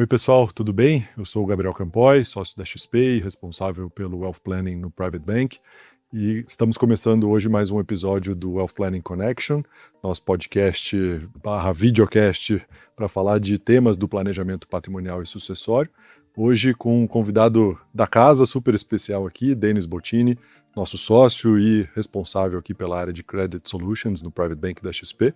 Oi pessoal, tudo bem? Eu sou o Gabriel Campoy, sócio da XP e responsável pelo Wealth Planning no Private Bank. E estamos começando hoje mais um episódio do Wealth Planning Connection, nosso podcast / videocast para falar de temas do planejamento patrimonial e sucessório. Hoje com um convidado da casa super especial aqui, Denis Bottini, nosso sócio e responsável aqui pela área de Credit Solutions no Private Bank da XP.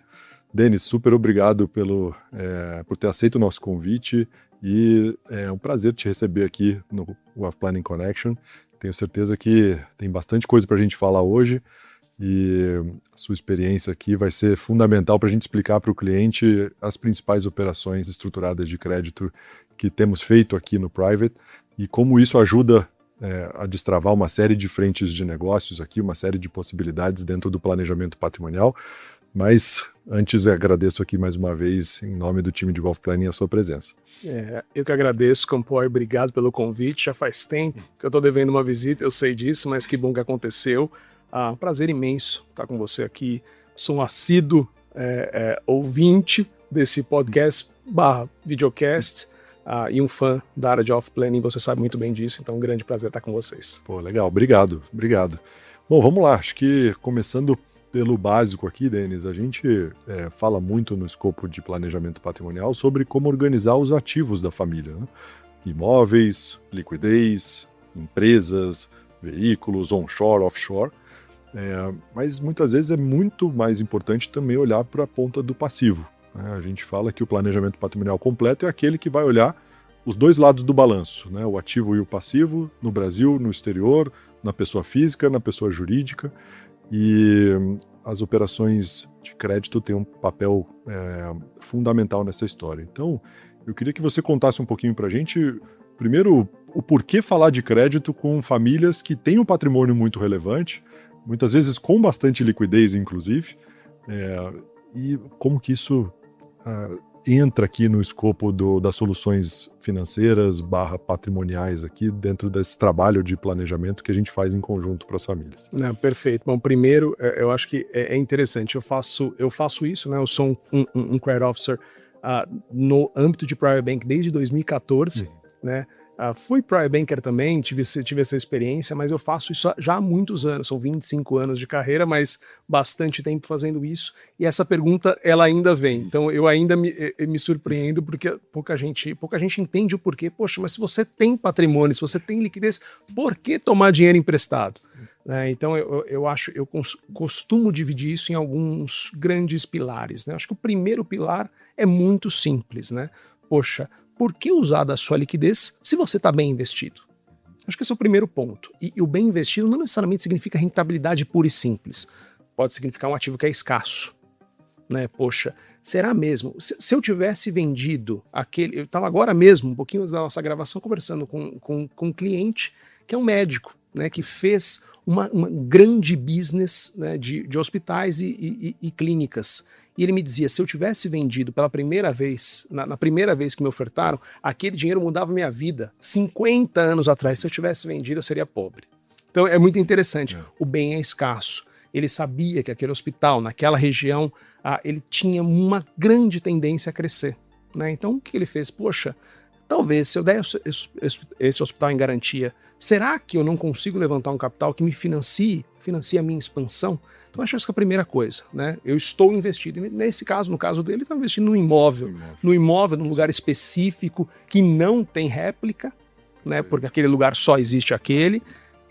Denis, super obrigado por ter aceito o nosso convite e é um prazer te receber aqui no Wealth Planning Connection. Tenho certeza que tem bastante coisa para a gente falar hoje e a sua experiência aqui vai ser fundamental para a gente explicar para o cliente as principais operações estruturadas de crédito que temos feito aqui no Private e como isso ajuda a destravar uma série de frentes de negócios aqui, uma série de possibilidades dentro do planejamento patrimonial. Mas antes agradeço aqui mais uma vez, em nome do time de Wealth Planning, a sua presença. Eu que agradeço, Campoy, obrigado pelo convite. Já faz tempo que eu estou devendo uma visita, eu sei disso, mas que bom que aconteceu. Um prazer imenso estar com você aqui. Sou um assíduo ouvinte desse podcast / videocast e um fã da área de Wealth Planning, você sabe muito bem disso, então é um grande prazer estar com vocês. Pô, legal, obrigado. Bom, vamos lá, acho que começando pelo básico aqui, Denis, a gente fala muito no escopo de planejamento patrimonial sobre como organizar os ativos da família, né? Imóveis, liquidez, empresas, veículos, onshore, offshore, mas muitas vezes é muito mais importante também olhar para a ponta do passivo, né? A gente fala que o planejamento patrimonial completo é aquele que vai olhar os dois lados do balanço, né? O ativo e o passivo, no Brasil, no exterior, na pessoa física, na pessoa jurídica. E as operações de crédito têm um papel fundamental nessa história. Então, eu queria que você contasse um pouquinho para a gente, primeiro, o porquê falar de crédito com famílias que têm um patrimônio muito relevante, muitas vezes com bastante liquidez, inclusive, e como que isso entra aqui no escopo das soluções financeiras / patrimoniais aqui dentro desse trabalho de planejamento que a gente faz em conjunto para as famílias. Perfeito. Bom, primeiro, eu acho que é interessante. Eu faço isso, né? Eu sou um credit officer no âmbito de Private Bank desde 2014, né? Fui Private Banker também, tive essa experiência, mas eu faço isso já há muitos anos, são 25 anos de carreira, mas bastante tempo fazendo isso, e essa pergunta, ela ainda vem, então eu ainda me surpreendo, porque pouca gente entende o porquê. Poxa, mas se você tem patrimônio, se você tem liquidez, por que tomar dinheiro emprestado? Então eu costumo dividir isso em alguns grandes pilares, né? Acho que o primeiro pilar é muito simples, né? Poxa, por que usar da sua liquidez se você está bem investido? Acho que esse é o primeiro ponto. E o bem investido não necessariamente significa rentabilidade pura e simples. Pode significar um ativo que é escasso, né? Poxa, será mesmo? Se eu tivesse vendido aquele... Eu estava agora mesmo, um pouquinho antes da nossa gravação, conversando com um cliente que é um médico, né, que fez uma grande business, né, de hospitais e clínicas. E ele me dizia, se eu tivesse vendido pela primeira vez, na primeira vez que me ofertaram, aquele dinheiro mudava minha vida. 50 anos atrás, se eu tivesse vendido, eu seria pobre. Então é muito interessante. O bem é escasso. Ele sabia que aquele hospital, naquela região, ele tinha uma grande tendência a crescer, né? Então o que ele fez? Poxa, talvez se eu der esse hospital em garantia, será que eu não consigo levantar um capital que me financie a minha expansão? Então, acho que essa é a primeira coisa, né? Eu estou investido. Nesse caso, no caso dele, ele estava investindo no imóvel. Num lugar específico que não tem réplica, né? Porque aquele lugar só existe aquele.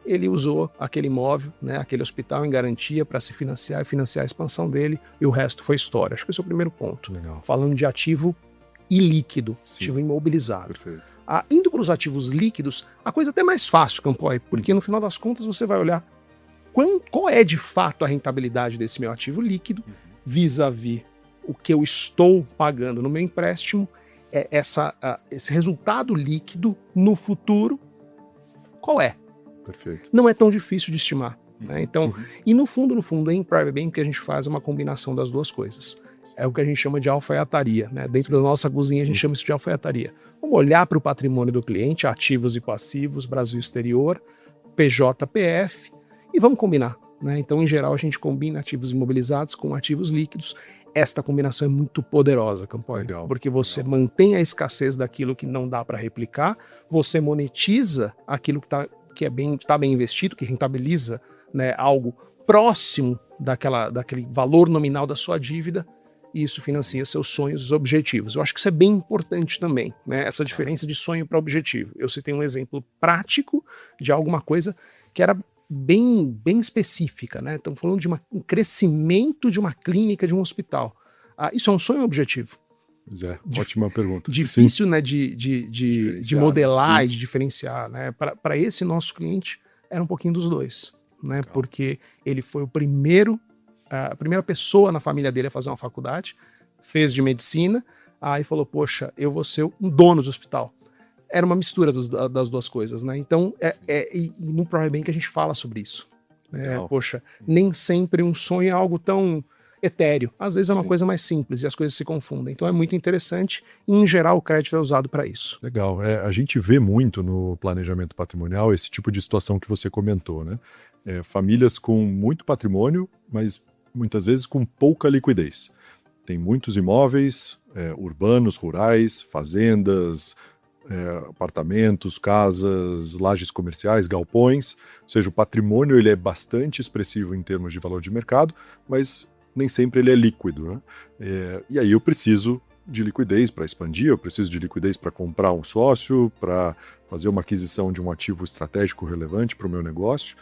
Ele usou aquele imóvel, né? Aquele hospital em garantia para se financiar e financiar a expansão dele, e o resto foi história. Acho que esse é o primeiro ponto. Legal. Falando de ativo ilíquido, ativo imobilizado. Perfeito. Indo para os ativos líquidos, a coisa é até mais fácil, Campoy, porque no final das contas você vai olhar qual é de fato a rentabilidade desse meu ativo líquido vis-à-vis o que eu estou pagando no meu empréstimo, esse resultado líquido no futuro, qual é? Perfeito. Não é tão difícil de estimar, né? Então, e no fundo, em Private Bank, o que a gente faz é uma combinação das duas coisas. É o que a gente chama de alfaiataria, né? Dentro da nossa cozinha a gente chama isso de alfaiataria. Vamos olhar para o patrimônio do cliente, ativos e passivos, Brasil exterior, PJPF, e vamos combinar, né? Então, em geral, a gente combina ativos imobilizados com ativos líquidos. esta combinação é muito poderosa, Campoy, porque você mantém a escassez daquilo que não dá para replicar, você monetiza aquilo que tá bem investido, que rentabiliza, né, algo próximo daquele valor nominal da sua dívida, e isso financia seus sonhos e objetivos. Eu acho que isso é bem importante também, né, essa diferença de sonho para objetivo. Eu citei um exemplo prático de alguma coisa que era bem específica, né? Estamos falando de um crescimento de uma clínica, de um hospital. Isso é um sonho ou objetivo? Pois é, ótima pergunta. Difícil, sim, né, de modelar, sim, e de diferenciar, né? Para esse nosso cliente, era um pouquinho dos dois, né? Legal. Porque ele foi a primeira pessoa na família dele a fazer uma faculdade, fez de medicina, aí falou, poxa, eu vou ser um dono do hospital. Era uma mistura das duas coisas, né? Então, e no Private Bank a gente fala sobre isso. Poxa, nem sempre um sonho é algo tão etéreo. Às vezes é uma, sim, coisa mais simples e as coisas se confundem. Então é muito interessante e, em geral, o crédito é usado para isso. Legal. A gente vê muito no planejamento patrimonial esse tipo de situação que você comentou, né? Famílias com muito patrimônio, mas muitas vezes com pouca liquidez. Tem muitos imóveis urbanos, rurais, fazendas, apartamentos, casas, lajes comerciais, galpões, ou seja, o patrimônio ele é bastante expressivo em termos de valor de mercado, mas nem sempre ele é líquido, né? E aí eu preciso de liquidez para expandir, eu preciso de liquidez para comprar um sócio, para fazer uma aquisição de um ativo estratégico relevante para o meu negócio,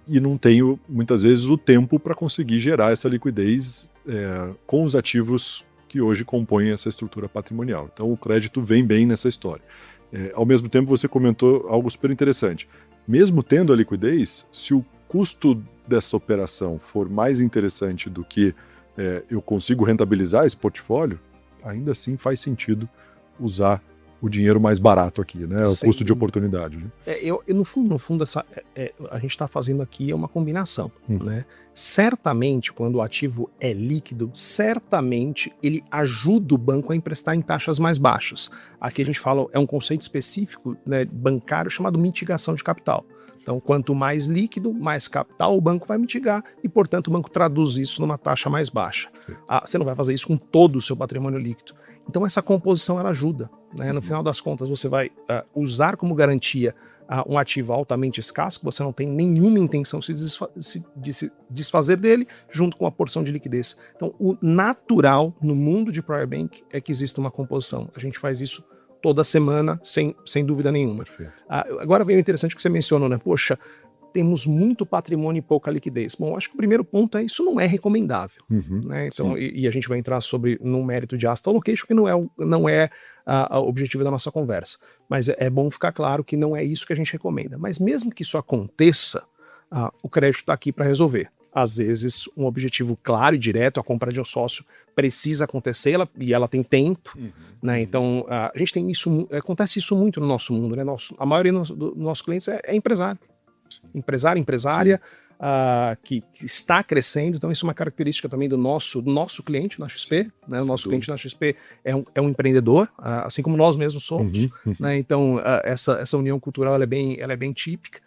e não tenho, muitas vezes, o tempo para conseguir gerar essa liquidez com os ativos que hoje compõem essa estrutura patrimonial. Então o crédito vem bem nessa história. Ao mesmo tempo, você comentou algo super interessante. Mesmo tendo a liquidez, se o custo dessa operação for mais interessante do que eu consigo rentabilizar esse portfólio, ainda assim faz sentido usar o dinheiro mais barato aqui, né? O custo de oportunidade. Né? No fundo a gente está fazendo aqui uma combinação, né? Certamente, quando o ativo é líquido, certamente ele ajuda o banco a emprestar em taxas mais baixas. Aqui a gente fala, é um conceito específico, né, bancário chamado mitigação de capital. Então, quanto mais líquido, mais capital o banco vai mitigar e, portanto, o banco traduz isso numa taxa mais baixa. Você não vai fazer isso com todo o seu patrimônio líquido. Então, essa composição ela ajuda, né? No final das contas, você vai usar como garantia um ativo altamente escasso, que você não tem nenhuma intenção de se desfazer dele, junto com uma porção de liquidez. Então, o natural no mundo de Private Bank é que exista uma composição. A gente faz isso toda semana, sem dúvida nenhuma. Agora vem o interessante que você mencionou, né? Poxa, temos muito patrimônio e pouca liquidez. Bom, acho que o primeiro ponto é isso não é recomendável. Né? Então, e a gente vai entrar no mérito de asset allocation, que não é o objetivo da nossa conversa. Mas é bom ficar claro que não é isso que a gente recomenda. Mas mesmo que isso aconteça, o crédito está aqui para resolver. Às vezes, um objetivo claro e direto, a compra de um sócio precisa acontecer e ela tem tempo, né? Então, a gente tem isso, acontece isso muito no nosso mundo, né? A maioria dos nossos clientes é empresário. Empresário, empresária, que está crescendo. Então, isso é uma característica também do nosso cliente na XP. Né? O nosso cliente na XP é um empreendedor, assim como nós mesmos somos. Né? Então, essa união cultural ela é bem típica.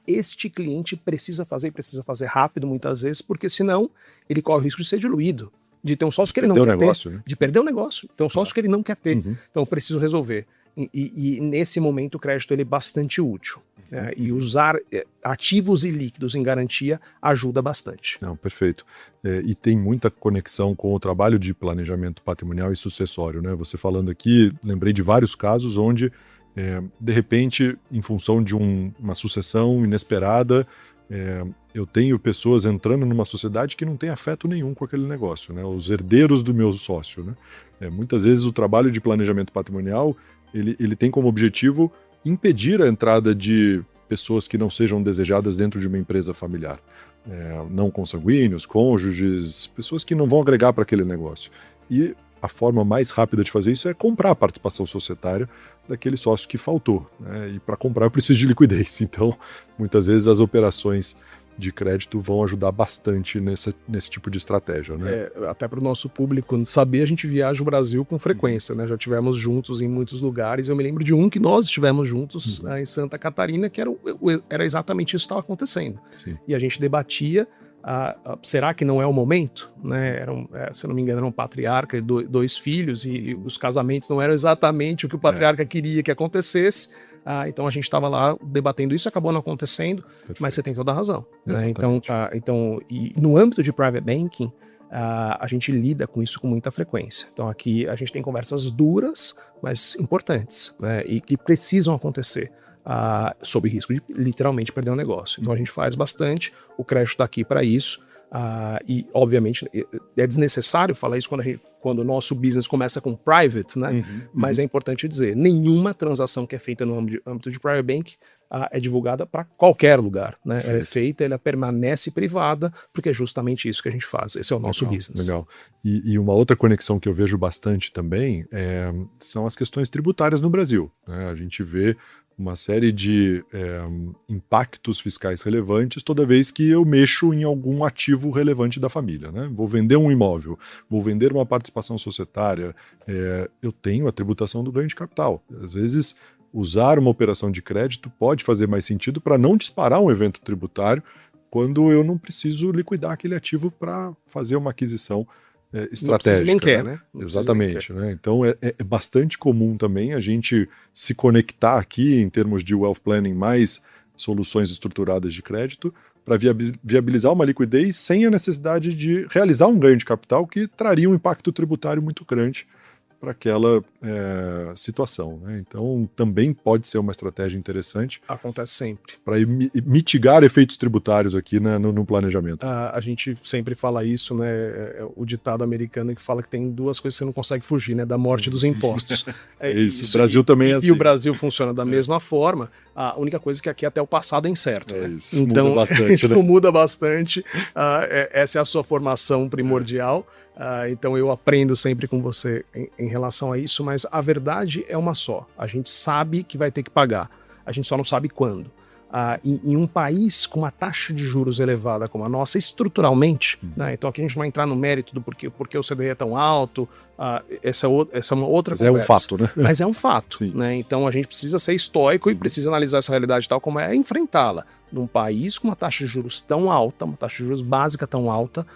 Este cliente precisa fazer rápido muitas vezes, porque senão ele corre o risco de ser diluído, de ter um sócio que ele não quer ter, né? De perder o negócio, ter um sócio que ele não quer ter. Então eu preciso resolver. E nesse momento o crédito ele é bastante útil. E usar ativos e líquidos em garantia ajuda bastante. Não, perfeito. E tem muita conexão com o trabalho de planejamento patrimonial e sucessório, né? Você falando aqui, lembrei de vários casos onde de repente, em função de uma sucessão inesperada, eu tenho pessoas entrando numa sociedade que não tem afeto nenhum com aquele negócio, né? Os herdeiros do meu sócio, né? Muitas vezes o trabalho de planejamento patrimonial, ele tem como objetivo impedir a entrada de pessoas que não sejam desejadas dentro de uma empresa familiar. Não consanguíneos, cônjuges, pessoas que não vão agregar para aquele negócio. E a forma mais rápida de fazer isso é comprar a participação societária daquele sócio que faltou, né? E para comprar eu preciso de liquidez. Então, muitas vezes as operações de crédito vão ajudar bastante nesse tipo de estratégia, né? Até para o nosso público saber, a gente viaja o Brasil com frequência, né? Já tivemos juntos em muitos lugares. Eu me lembro de um que nós estivemos juntos em Santa Catarina, que era exatamente isso que estava acontecendo. Sim. E a gente debatia será que não é o momento? Né? Se eu não me engano, era um patriarca e dois filhos, e os casamentos não eram exatamente o que o patriarca queria que acontecesse. Então a gente estava lá debatendo isso, acabou não acontecendo. Perfeito. Mas você tem toda a razão. Né? Então, e no âmbito de private banking, a gente lida com isso com muita frequência. Então aqui a gente tem conversas duras, mas importantes, né? E que precisam acontecer. Sob risco de literalmente perder um negócio. Então a gente faz bastante, o crédito está aqui para isso, e obviamente é desnecessário falar isso quando o nosso business começa com private, né? Mas é importante dizer, nenhuma transação que é feita no âmbito de private bank é divulgada para qualquer lugar, né? Ela é feita, ela permanece privada, porque é justamente isso que a gente faz. Esse é o nosso business. Legal. E uma outra conexão que eu vejo bastante também são as questões tributárias no Brasil, né? A gente vê uma série de impactos fiscais relevantes toda vez que eu mexo em algum ativo relevante da família, né? Vou vender um imóvel, vou vender uma participação societária, eu tenho a tributação do ganho de capital. Às vezes, usar uma operação de crédito pode fazer mais sentido para não disparar um evento tributário quando eu não preciso liquidar aquele ativo para fazer uma aquisição estratégica. Nem quer, né? Exatamente. Né? Então é bastante comum também a gente se conectar aqui em termos de wealth planning mais soluções estruturadas de crédito para viabilizar uma liquidez sem a necessidade de realizar um ganho de capital que traria um impacto tributário muito grande para aquela situação. Né? Então, também pode ser uma estratégia interessante. Acontece sempre. Para mitigar efeitos tributários aqui, né, no planejamento. A gente sempre fala isso, né? O ditado americano que fala que tem duas coisas que você não consegue fugir, né? Da morte e dos impostos. Isso. O Brasil também é assim. E o Brasil funciona da mesma forma. A única coisa é que aqui até o passado é incerto. Né? Isso. Então, muda bastante. Então muda bastante. Essa é a sua formação primordial. Então eu aprendo sempre com você em relação a isso, mas a verdade é uma só. A gente sabe que vai ter que pagar, a gente só não sabe quando. Em um país com uma taxa de juros elevada como a nossa, estruturalmente, né? Então aqui a gente não vai entrar no mérito do porquê o CDI é tão alto, essa é uma outra mas conversa. É um fato, né? Mas é um fato, né? Então a gente precisa ser estoico e precisa analisar essa realidade tal como é e enfrentá-la. Num país com uma taxa de juros tão alta, uma taxa de juros básica tão alta,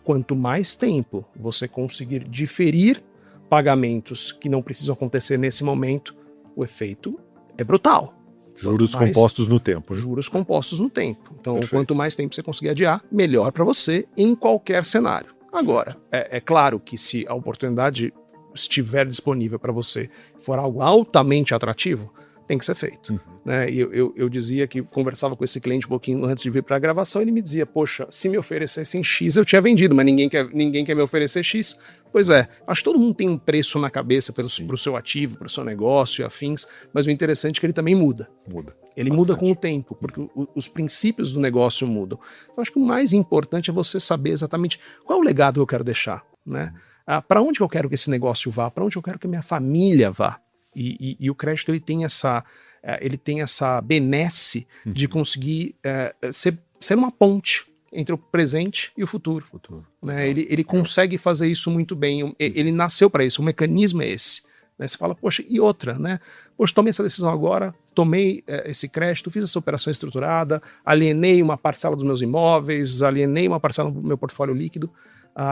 quanto mais tempo você conseguir diferir pagamentos que não precisam acontecer nesse momento, o efeito é brutal. Juros compostos no tempo. Né? Juros compostos no tempo. Então, Perfeito. Quanto mais tempo você conseguir adiar, melhor para você em qualquer cenário. Agora, é claro que se a oportunidade estiver disponível para você for algo altamente atrativo, tem que ser feito. Né? E eu dizia que conversava com esse cliente um pouquinho antes de vir para a gravação, ele me dizia, poxa, se me oferecessem X, eu tinha vendido, mas ninguém quer me oferecer X. Pois é, acho que todo mundo tem um preço na cabeça para o seu ativo, para o seu negócio e afins, mas o interessante é que ele também muda. Ele muda com o tempo, porque os princípios do negócio mudam. Eu acho que o mais importante é você saber exatamente qual é o legado que eu quero deixar, né? Para onde eu quero que esse negócio vá, para onde eu quero que a minha família vá. E o crédito ele tem essa benesse de conseguir ser uma ponte entre o presente e o futuro. Né? Ele consegue fazer isso muito bem, ele nasceu para isso, o mecanismo é esse. Né? Você fala, poxa, e outra, né? Poxa, tomei essa decisão agora, tomei esse crédito, fiz essa operação estruturada, alienei uma parcela dos meus imóveis, alienei uma parcela do meu portfólio líquido,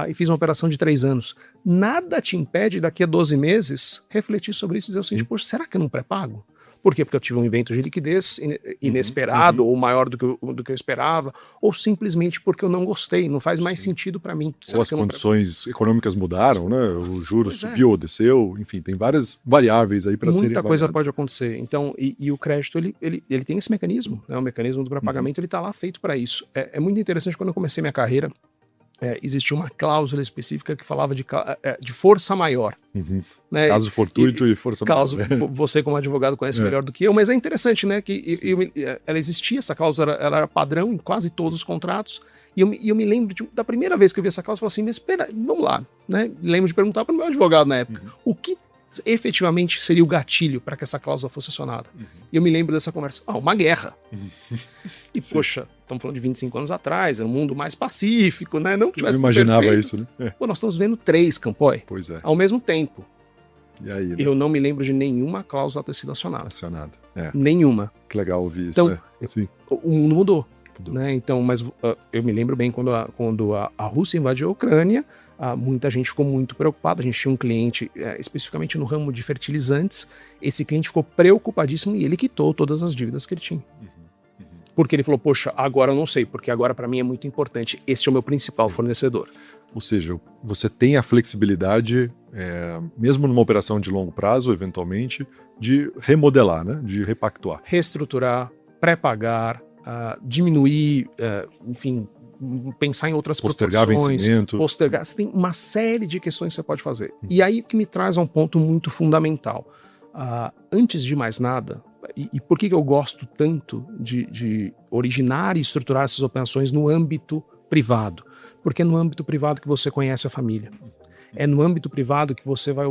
e fiz uma operação de 3 anos. Nada te impede, daqui a 12 meses, refletir sobre isso e dizer o seguinte, poxa, será que eu não pré-pago? Por quê? Porque eu tive um evento de liquidez inesperado ou maior do que eu esperava, ou simplesmente porque eu não gostei, não faz mais sentido para mim. Será ou as condições econômicas mudaram, né? O juro subiu ou desceu, enfim, tem várias variáveis aí para serem Muita coisa pode acontecer. Então, e o crédito, ele tem esse mecanismo, né? O mecanismo do pré-pagamento, ele está lá feito para isso. É muito interessante, quando eu comecei minha carreira, existia uma cláusula específica que falava de força maior. Né? Caso fortuito e força maior. Você, como advogado, conhece melhor do que eu, mas é interessante, né? Que ela existia, essa cláusula ela era padrão em quase todos os contratos. E eu me lembro da primeira vez que eu vi essa cláusula, eu falei assim, mas espera, vamos lá. Né? Lembro de perguntar para o meu advogado na época, o que efetivamente seria o gatilho para que essa cláusula fosse acionada. E eu me lembro dessa conversa, uma guerra. E poxa, estamos falando de 25 anos atrás, era um mundo mais pacífico, né? Não tivesse eu imaginava perfeito. Isso, né? Pô, nós estamos vendo 3, Campoy, ao mesmo tempo. E aí, né? Eu não me lembro de nenhuma cláusula ter sido acionada. Acionada. Nenhuma. Que legal ouvir isso. Então, o mundo mudou. né? Então, mas eu me lembro bem quando a Rússia invadiu a Ucrânia, muita gente ficou muito preocupada. A gente tinha um cliente, especificamente no ramo de fertilizantes, esse cliente ficou preocupadíssimo e ele quitou todas as dívidas que ele tinha. Porque ele falou, poxa, agora eu não sei, porque agora para mim é muito importante, este é o meu principal fornecedor. Ou seja, você tem a flexibilidade, mesmo numa operação de longo prazo, eventualmente, de remodelar, né? De repactuar. Reestruturar, pré-pagar, diminuir, enfim, pensar em outras postergar proporções. Vencimento. Postergar. Você tem uma série de questões que você pode fazer. E aí o que me traz a um ponto muito fundamental. Antes de mais nada, e por que eu gosto tanto de originar e estruturar essas operações no âmbito privado? Porque é no âmbito privado que você conhece a família. É no âmbito privado que você vai.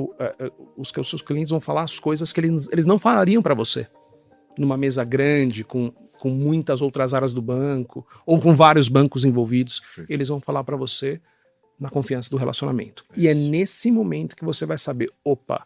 Os seus clientes vão falar as coisas que eles não falariam para você. Numa mesa grande, com muitas outras áreas do banco, ou com vários bancos envolvidos. Perfeito. Eles vão falar para você na confiança do relacionamento. E é nesse momento que você vai saber, opa,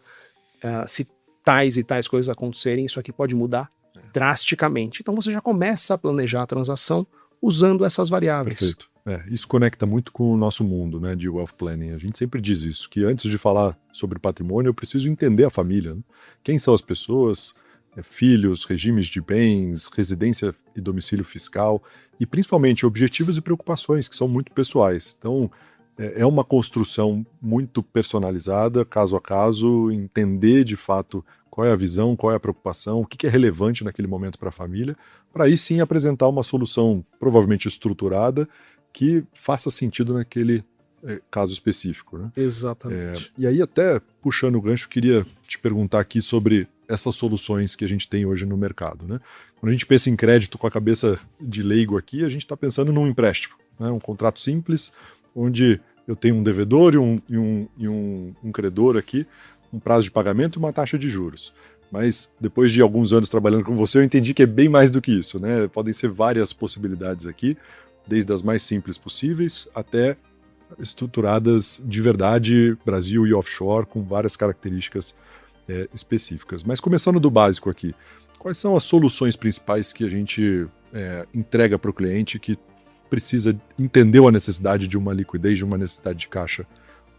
se tais e tais coisas acontecerem, isso aqui pode mudar drasticamente. Então você já começa a planejar a transação usando essas variáveis. Perfeito. Isso conecta muito com o nosso mundo, né, de wealth planning. A gente sempre diz isso, que antes de falar sobre patrimônio, eu preciso entender a família. Né? Quem são as pessoas, filhos, regimes de bens, residência e domicílio fiscal, e principalmente objetivos e preocupações, que são muito pessoais. Então, é uma construção muito personalizada, caso a caso, entender de fato qual é a visão, qual é a preocupação, o que é relevante naquele momento para a família, para aí sim apresentar uma solução provavelmente estruturada que faça sentido naquele caso específico. Né? Exatamente. E aí, até puxando o gancho, queria te perguntar aqui sobre essas soluções que a gente tem hoje no mercado. Né? Quando a gente pensa em crédito com a cabeça de leigo aqui, a gente está pensando num empréstimo, né? Um contrato simples, onde eu tenho um devedor e um credor aqui, um prazo de pagamento e uma taxa de juros. Mas depois de alguns anos trabalhando com você, eu entendi que é bem mais do que isso, né? Podem ser várias possibilidades aqui, desde as mais simples possíveis até estruturadas de verdade, Brasil e offshore, com várias características específicas. Mas começando do básico aqui, quais são as soluções principais que a gente entrega para o cliente que entendeu a necessidade de uma liquidez, de uma necessidade de caixa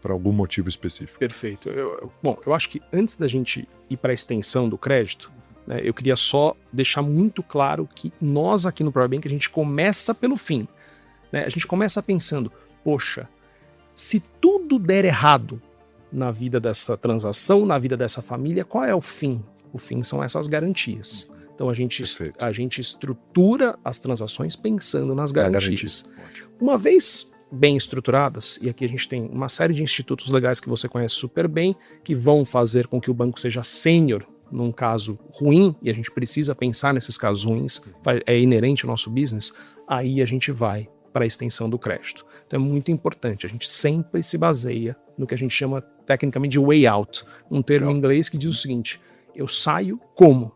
para algum motivo específico? Perfeito. Eu acho que antes da gente ir para a extensão do crédito, né, eu queria só deixar muito claro que nós aqui no Private Bank a gente começa pelo fim. Né? A gente começa pensando, poxa, se tudo der errado na vida dessa transação, na vida dessa família, qual é o fim? O fim são essas garantias. Então a gente estrutura as transações pensando nas garantias. Uma vez bem estruturadas, e aqui a gente tem uma série de institutos legais que você conhece super bem, que vão fazer com que o banco seja sênior num caso ruim, e a gente precisa pensar nesses casos ruins, é inerente ao nosso business, aí a gente vai para a extensão do crédito. Então é muito importante, a gente sempre se baseia no que a gente chama tecnicamente de way out, um termo em inglês que diz o seguinte, eu saio como?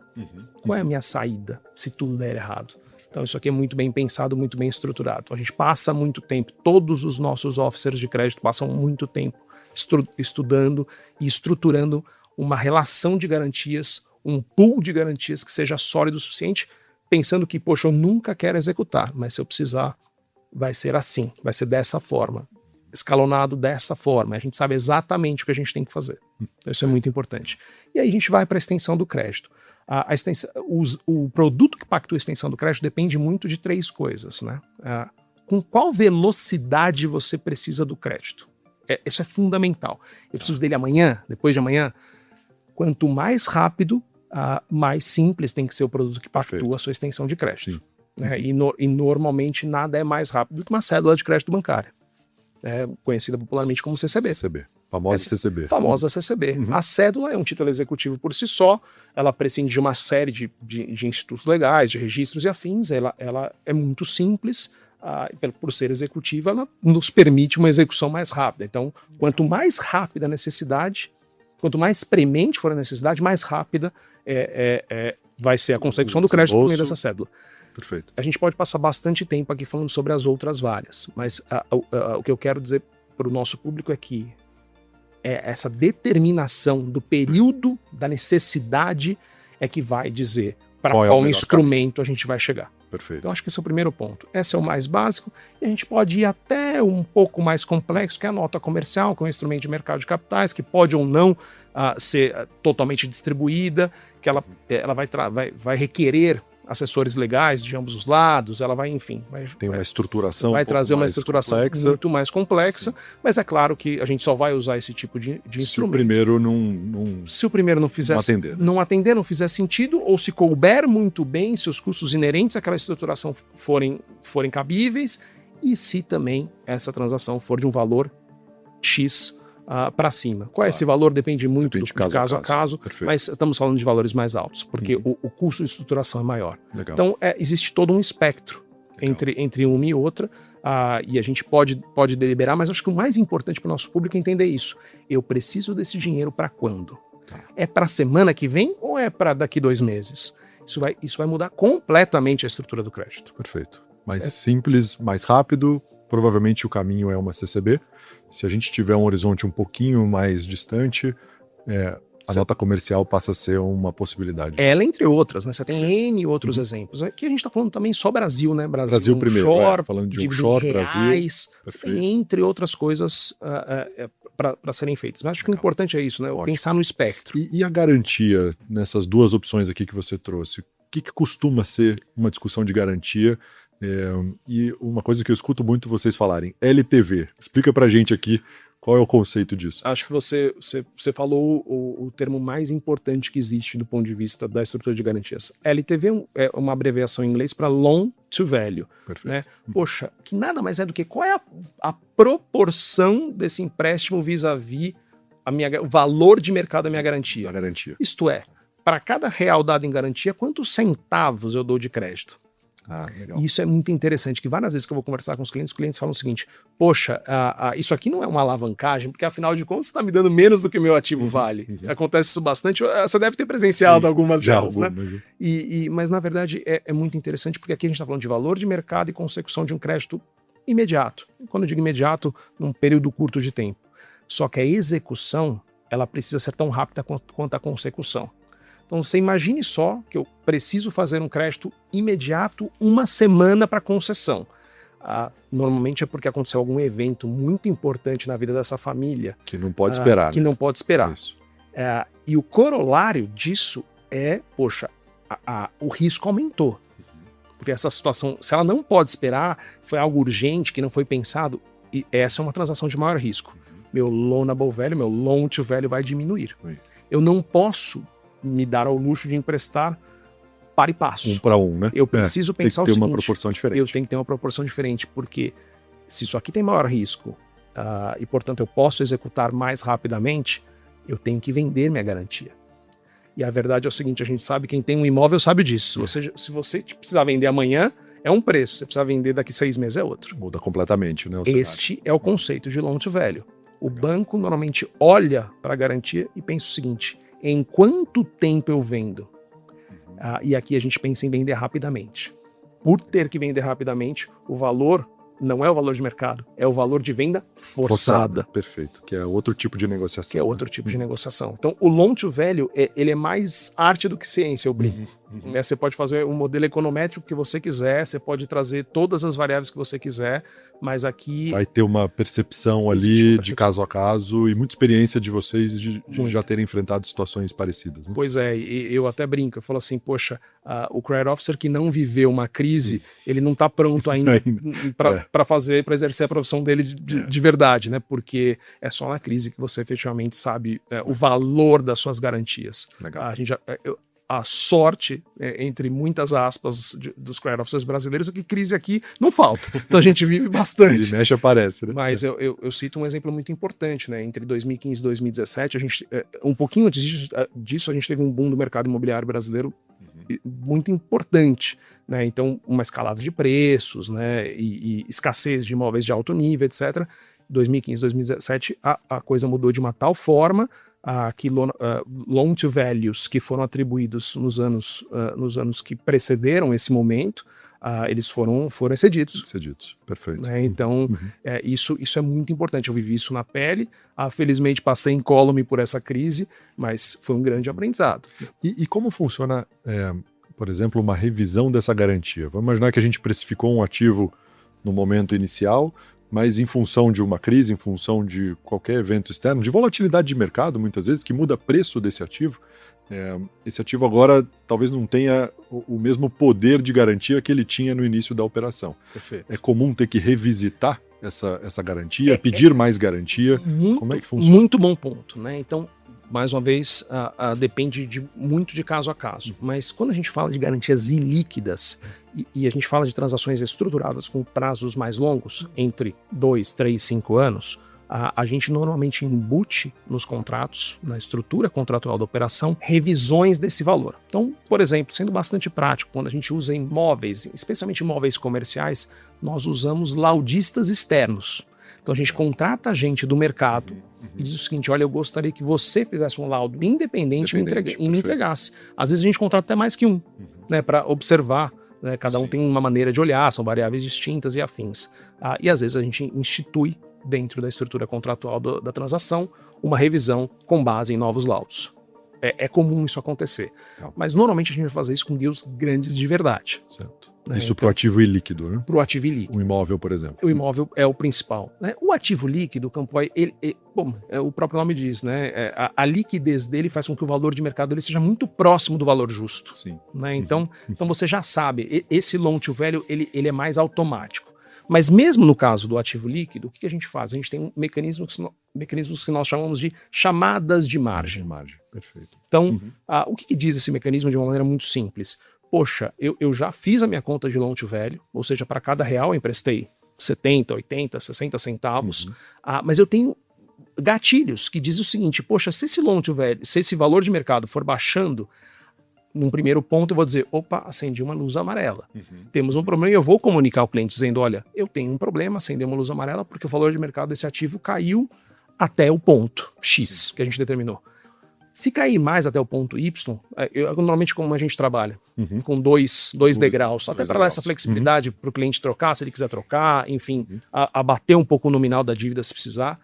Qual é a minha saída se tudo der errado? Então isso aqui é muito bem pensado, muito bem estruturado. A gente passa muito tempo, todos os nossos officers de crédito passam muito tempo estudando e estruturando uma relação de garantias, um pool de garantias que seja sólido o suficiente, pensando que, poxa, eu nunca quero executar, mas se eu precisar, vai ser assim, vai ser dessa forma, escalonado dessa forma. A gente sabe exatamente o que a gente tem que fazer. Então, isso é muito importante. E aí a gente vai para a extensão do crédito. O produto que pactua a extensão do crédito depende muito de três coisas. Né? Com qual velocidade você precisa do crédito? Isso é fundamental. Eu preciso dele amanhã, depois de amanhã. Quanto mais rápido, mais simples tem que ser o produto que pactua a sua extensão de crédito. Né? E normalmente nada é mais rápido do que uma cédula de crédito bancária, conhecida popularmente como CCB. Famosa CCB. Famosa CCB. A cédula é um título executivo por si só, ela prescinde de uma série de institutos legais, de registros e afins, ela é muito simples, por ser executiva, ela nos permite uma execução mais rápida. Então, quanto mais rápida a necessidade, quanto mais premente for a necessidade, mais rápida vai ser a consecução do crédito por meio dessa cédula. Perfeito. A gente pode passar bastante tempo aqui falando sobre as outras várias, mas o que eu quero dizer para o nosso público é que essa determinação do período da necessidade é que vai dizer para qual instrumento a gente vai chegar. perfeito. Então, acho que esse é o primeiro ponto. Esse é o mais básico, e a gente pode ir até um pouco mais complexo, que é a nota comercial, que é um instrumento de mercado de capitais, que pode ou não ser totalmente distribuída, que ela vai requerer assessores legais de ambos os lados, ela vai, enfim... Tem uma estruturação vai trazer uma estruturação complexa. muito mais complexa, mas é claro que a gente só vai usar esse tipo de instrumento. Se o primeiro não atender, não fizer sentido, ou se couber muito bem, se os custos inerentes àquela estruturação forem cabíveis, e se também essa transação for de um valor X para cima. Qual é esse valor? Depende muito de caso a caso, mas estamos falando de valores mais altos, porque o custo de estruturação é maior. Legal. Então, existe todo um espectro entre uma e outra, e a gente pode deliberar, mas acho que o mais importante para o nosso público é entender isso. Eu preciso desse dinheiro para quando? É para a semana que vem ou é para daqui 2 meses? Isso vai mudar completamente a estrutura do crédito. Perfeito. Mais simples, mais rápido, provavelmente o caminho é uma CCB. Se a gente tiver um horizonte um pouquinho mais distante, a nota comercial passa a ser uma possibilidade. Ela, entre outras, né? Você tem N outros exemplos. Aqui a gente está falando também só Brasil, né? Brasil primeiro, falando de offshore, reais, Brasil. Entre outras coisas para serem feitas. Mas acho que o importante é isso, né? Pensar no espectro. E a garantia nessas duas opções aqui que você trouxe? O que costuma ser uma discussão de garantia? E uma coisa que eu escuto muito vocês falarem, LTV. Explica pra gente aqui qual é o conceito disso. Acho que você falou o termo mais importante que existe do ponto de vista da estrutura de garantias. LTV é uma abreviação em inglês para Loan to Value. Perfeito. Né? Poxa, que nada mais é do que qual é a proporção desse empréstimo vis-à-vis o valor de mercado da minha garantia. A garantia. Isto é, para cada real dado em garantia, quantos centavos eu dou de crédito? Legal. E isso é muito interessante, que várias vezes que eu vou conversar com os clientes falam o seguinte: poxa, isso aqui não é uma alavancagem, porque afinal de contas você está me dando menos do que o meu ativo vale. Acontece isso bastante, você deve ter presenciado algumas delas, né? Mas na verdade é muito interessante, porque aqui a gente está falando de valor de mercado e consecução de um crédito imediato. Quando eu digo imediato, num período curto de tempo. Só que a execução, ela precisa ser tão rápida quanto a consecução. Então você imagine só que eu preciso fazer um crédito imediato, 1 semana para concessão. Normalmente é porque aconteceu algum evento muito importante na vida dessa família. Que não pode esperar. Que não pode esperar. Isso. E o corolário disso é, poxa, o risco aumentou. Porque essa situação, se ela não pode esperar, foi algo urgente, que não foi pensado, e essa é uma transação de maior risco. Meu loanable value, meu loan to value vai diminuir. Eu não posso me dar ao luxo de emprestar para e passo. 1 para 1, né? Eu preciso pensar o seguinte. Tem que ter uma proporção diferente. Eu tenho que ter uma proporção diferente, porque se isso aqui tem maior risco e, portanto, eu posso executar mais rapidamente, eu tenho que vender minha garantia. E a verdade é o seguinte, a gente sabe, quem tem um imóvel sabe disso. Se você precisar vender amanhã, é um preço. Se você precisar vender daqui 6 meses, é outro. Muda completamente, né? Este é o conceito de loan to value. O banco normalmente olha para a garantia e pensa o seguinte: em quanto tempo eu vendo? E aqui a gente pensa em vender rapidamente. Por ter que vender rapidamente, o valor não é o valor de mercado, é o valor de venda forçada. Perfeito, que é outro tipo de negociação. Que é outro tipo de negociação. Então, o loan to value, ele é mais arte do que ciência, eu brinco. Você pode fazer um modelo econométrico que você quiser, você pode trazer todas as variáveis que você quiser, mas aqui... Vai ter uma percepção ali de caso a caso e muita experiência de vocês de já terem enfrentado situações parecidas. Né? Pois é, e eu até brinco, eu falo assim, poxa, o credit officer que não viveu uma crise, ele não está pronto ainda para exercer a profissão dele de verdade, né? Porque é só na crise que você efetivamente sabe o valor das suas garantias. Legal. A sorte, entre muitas aspas, dos credit officers brasileiros é que crise aqui não falta. Então a gente vive bastante. Ele mexe, aparece, né? Mas eu cito um exemplo muito importante, né? Entre 2015 e 2017, um pouquinho antes disso, a gente teve um boom do mercado imobiliário brasileiro muito importante, né? Então, uma escalada de preços, né? E escassez de imóveis de alto nível, etc. 2015, 2017, a coisa mudou de uma tal forma que loan to values que foram atribuídos nos anos que precederam esse momento, eles foram excedidos. Excedidos, perfeito. Né? Então, isso é muito importante. Eu vivi isso na pele. Felizmente, passei incólume por essa crise, mas foi um grande aprendizado. E como funciona por exemplo, uma revisão dessa garantia? Vamos imaginar que a gente precificou um ativo no momento inicial, mas em função de uma crise, em função de qualquer evento externo, de volatilidade de mercado, muitas vezes, que muda o preço desse ativo, esse ativo agora talvez não tenha o mesmo poder de garantia que ele tinha no início da operação. Perfeito. É comum ter que revisitar essa garantia, pedir mais garantia. Como é que funciona? Muito bom ponto, né? Então, mais uma vez, depende muito de caso a caso. Mas quando a gente fala de garantias ilíquidas e a gente fala de transações estruturadas com prazos mais longos, entre 2, 3, 5 anos, a gente normalmente embute nos contratos, na estrutura contratual da operação, revisões desse valor. Então, por exemplo, sendo bastante prático, quando a gente usa imóveis, especialmente imóveis comerciais, nós usamos laudistas externos. Então a gente contrata gente do mercado e diz o seguinte: olha, eu gostaria que você fizesse um laudo independente e me entregasse. Às vezes a gente contrata até mais que um, né, para observar. Né, cada um tem uma maneira de olhar, são variáveis distintas e afins. E às vezes a gente institui, dentro da estrutura contratual da transação, uma revisão com base em novos laudos. É comum isso acontecer. Mas normalmente a gente vai fazer isso com deals grandes de verdade. Certo. Isso para o ativo ilíquido, né? Para o ativo ilíquido. Um imóvel, por exemplo. O imóvel é o principal. Né? O ativo líquido, Campoy, o próprio nome diz, né? A liquidez dele faz com que o valor de mercado dele seja muito próximo do valor justo. Sim. Né? Então você já sabe, esse loan to value ele é mais automático. Mas mesmo no caso do ativo líquido, o que a gente faz? A gente tem mecanismos que nós chamamos de chamadas de margem. Perfeito. Então, o que diz esse mecanismo de uma maneira muito simples? Poxa, eu já fiz a minha conta de loan to value, ou seja, para cada real eu emprestei 70, 80, 60 centavos, mas eu tenho gatilhos que dizem o seguinte: poxa, se esse loan to value, se esse valor de mercado for baixando, num primeiro ponto eu vou dizer, opa, acendi uma luz amarela. Temos um problema e eu vou comunicar ao cliente dizendo, olha, eu tenho um problema, acendei uma luz amarela porque o valor de mercado desse ativo caiu até o ponto X que a gente determinou. Se cair mais até o ponto Y, normalmente como a gente trabalha, com dois degraus, até para dar essa flexibilidade para o cliente trocar, se ele quiser trocar, enfim, abater um pouco o nominal da dívida se precisar.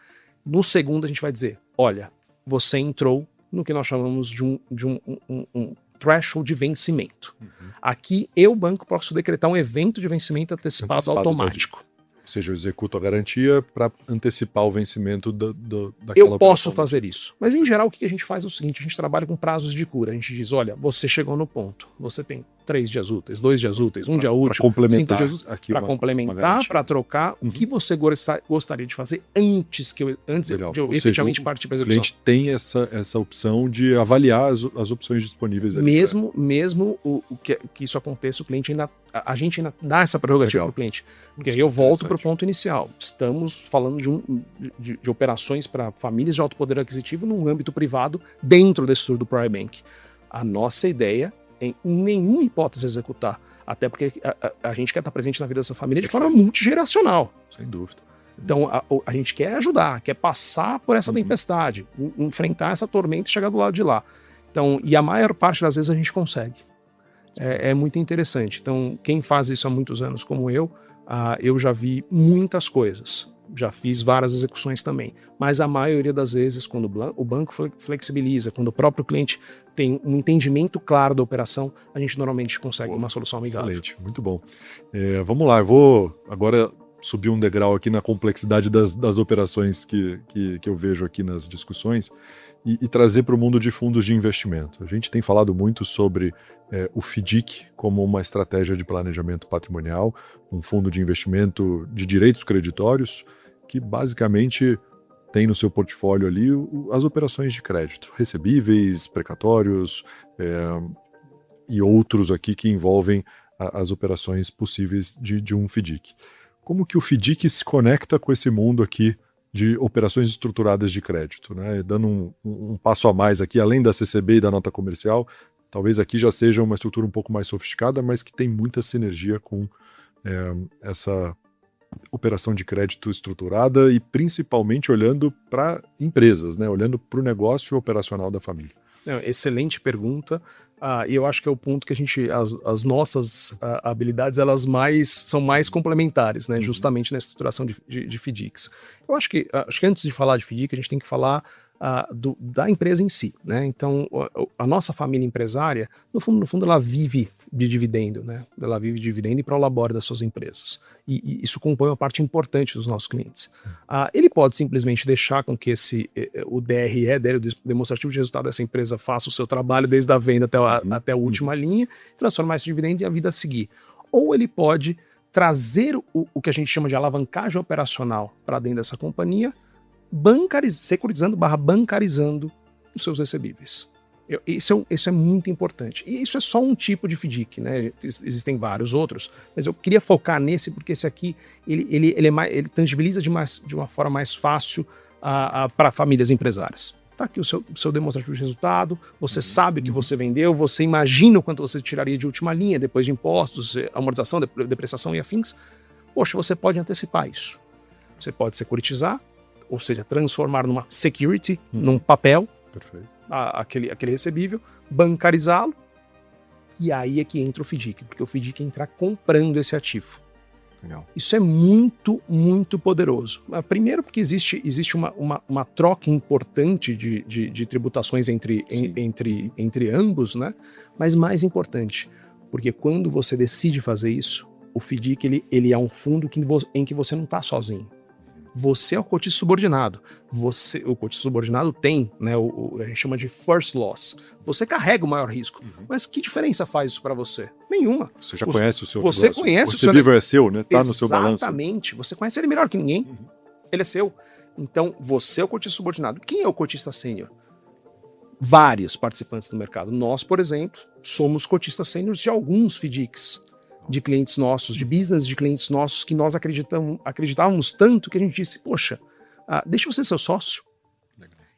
No segundo a gente vai dizer, olha, você entrou no que nós chamamos de um threshold de vencimento. Aqui eu, banco, posso decretar um evento de vencimento antecipado automático. Ou seja, eu executo a garantia para antecipar o vencimento daquela Eu posso fazer isso. Mas, em geral, o que a gente faz é o seguinte, a gente trabalha com prazos de cura. A gente diz, olha, você chegou no ponto. Você tem 3 dias úteis, 2 dias úteis, 1 dia útil, 5 dias úteis. Para complementar, para trocar, o que você gostaria de fazer antes de eu efetivamente partir para a execução. O cliente tem essa opção de avaliar as opções disponíveis ali. Mesmo que isso aconteça, a gente ainda dá essa prerrogativa para o cliente. Porque aí eu volto para o ponto inicial. Estamos falando de operações para famílias de alto poder aquisitivo num âmbito privado dentro da estrutura do Private Bank. A nossa ideia é, em nenhuma hipótese, executar. Até porque a gente quer estar presente na vida dessa família de forma multigeracional. Sem dúvida. Então a gente quer ajudar, quer passar por essa tempestade, enfrentar essa tormenta e chegar do lado de lá. Então, e a maior parte das vezes a gente consegue. É muito interessante. Então, quem faz isso há muitos anos como eu já vi muitas coisas. Já fiz várias execuções também. Mas a maioria das vezes, quando o banco flexibiliza, quando o próprio cliente tem um entendimento claro da operação, a gente normalmente consegue uma solução amigável. Excelente, muito bom. Vamos lá, eu vou agora subir um degrau aqui na complexidade das operações que eu vejo aqui nas discussões e trazer para o mundo de fundos de investimento. A gente tem falado muito sobre o FDIC como uma estratégia de planejamento patrimonial, um fundo de investimento de direitos creditórios que basicamente tem no seu portfólio ali as operações de crédito, recebíveis, precatórios e outros aqui que envolvem as operações possíveis de um FDIC. Como que o FDIC se conecta com esse mundo aqui de operações estruturadas de crédito, né? Dando um passo a mais aqui, além da CCB e da nota comercial, talvez aqui já seja uma estrutura um pouco mais sofisticada, mas que tem muita sinergia com essa operação de crédito estruturada e principalmente olhando para empresas, né? Olhando para o negócio operacional da família. Excelente pergunta. E eu acho que é o ponto que as nossas habilidades são mais complementares, né? Justamente na estruturação de FDICs. Eu acho que antes de falar de FDIC, a gente tem que falar da empresa em si, né? Então, a nossa família empresária, no fundo, ela vive de dividendo, né? Ela vive de dividendo e prolabora das suas empresas. E isso compõe uma parte importante dos nossos clientes. Ele pode simplesmente deixar com que o DRE, o demonstrativo de resultado dessa empresa, faça o seu trabalho desde a venda até a última linha, transformar esse dividendo e a vida a seguir. Ou ele pode trazer o que a gente chama de alavancagem operacional para dentro dessa companhia, securitizando/bancarizando os seus recebíveis. Isso é muito importante. E isso é só um tipo de FDIC, né? Existem vários outros, mas eu queria focar nesse porque esse aqui ele tangibiliza de uma forma mais fácil para famílias empresárias. Tá aqui o seu demonstrativo de resultado, você sabe o que você vendeu, você imagina o quanto você tiraria de última linha, depois de impostos, amortização, depreciação e afins. Poxa, você pode antecipar isso. Você pode securitizar, ou seja, transformar numa security, num papel, perfeito, aquele recebível, bancarizá-lo, e aí é que entra o FDIC, porque o FDIC entra comprando esse ativo. Legal. Isso é muito, muito poderoso. Primeiro porque existe uma troca importante de tributações entre ambos, né? Mas mais importante, porque quando você decide fazer isso, o FDIC ele é um fundo em que você não está sozinho. Você é o cotista subordinado. O cotista subordinado tem, né, a gente chama de first loss. Você carrega o maior risco. Mas que diferença faz isso para você? Nenhuma. Você já conhece o seu Você negócio. conhece o seu recebível é seu, né? Tá no seu balanço. Exatamente. Você conhece ele melhor que ninguém. Ele é seu. Então, você é o cotista subordinado. Quem é o cotista sênior? Vários participantes do mercado. Nós, por exemplo, somos cotistas sêniores de alguns FDICs. De clientes nossos, de business de clientes nossos que nós acreditávamos tanto que a gente disse, poxa, deixa eu ser seu sócio.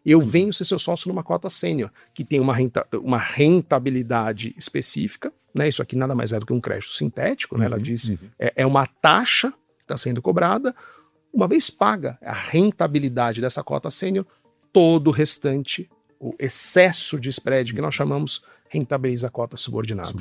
Eu venho ser seu sócio numa cota sênior, que tem uma rentabilidade específica, né? Isso aqui nada mais é do que um crédito sintético, né? Ela diz, é uma taxa que está sendo cobrada, uma vez paga a rentabilidade dessa cota sênior, todo o restante, o excesso de spread que nós chamamos, rentabiliza a cota subordinada.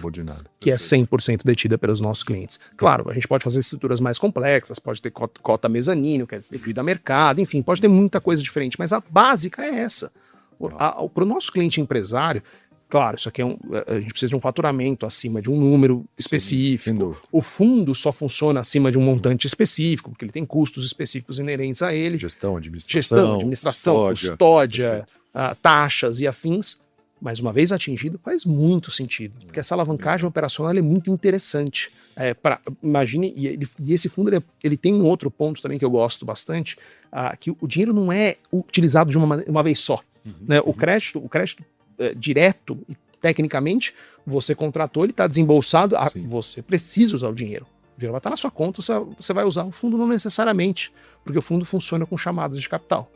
Que é 100% detida pelos nossos clientes. Claro, a gente pode fazer estruturas mais complexas, pode ter cota mezanino, que é distribuída a mercado, enfim, pode ter muita coisa diferente, mas a básica é essa. Para o nosso cliente empresário, claro, isso aqui a gente precisa de um faturamento acima de um número específico. O fundo só funciona acima de um montante específico, porque ele tem custos específicos inerentes a ele. Gestão, administração, custódia, taxas e afins. Mas uma vez atingido, faz muito sentido, porque essa alavancagem operacional é muito interessante. Imagine, e esse fundo ele tem um outro ponto também que eu gosto bastante, que o dinheiro não é utilizado de uma vez só. Né? O crédito direto, tecnicamente, você contratou, ele está desembolsado, você precisa usar o dinheiro. O dinheiro vai estar na sua conta, você vai usar o fundo não necessariamente, porque o fundo funciona com chamadas de capital.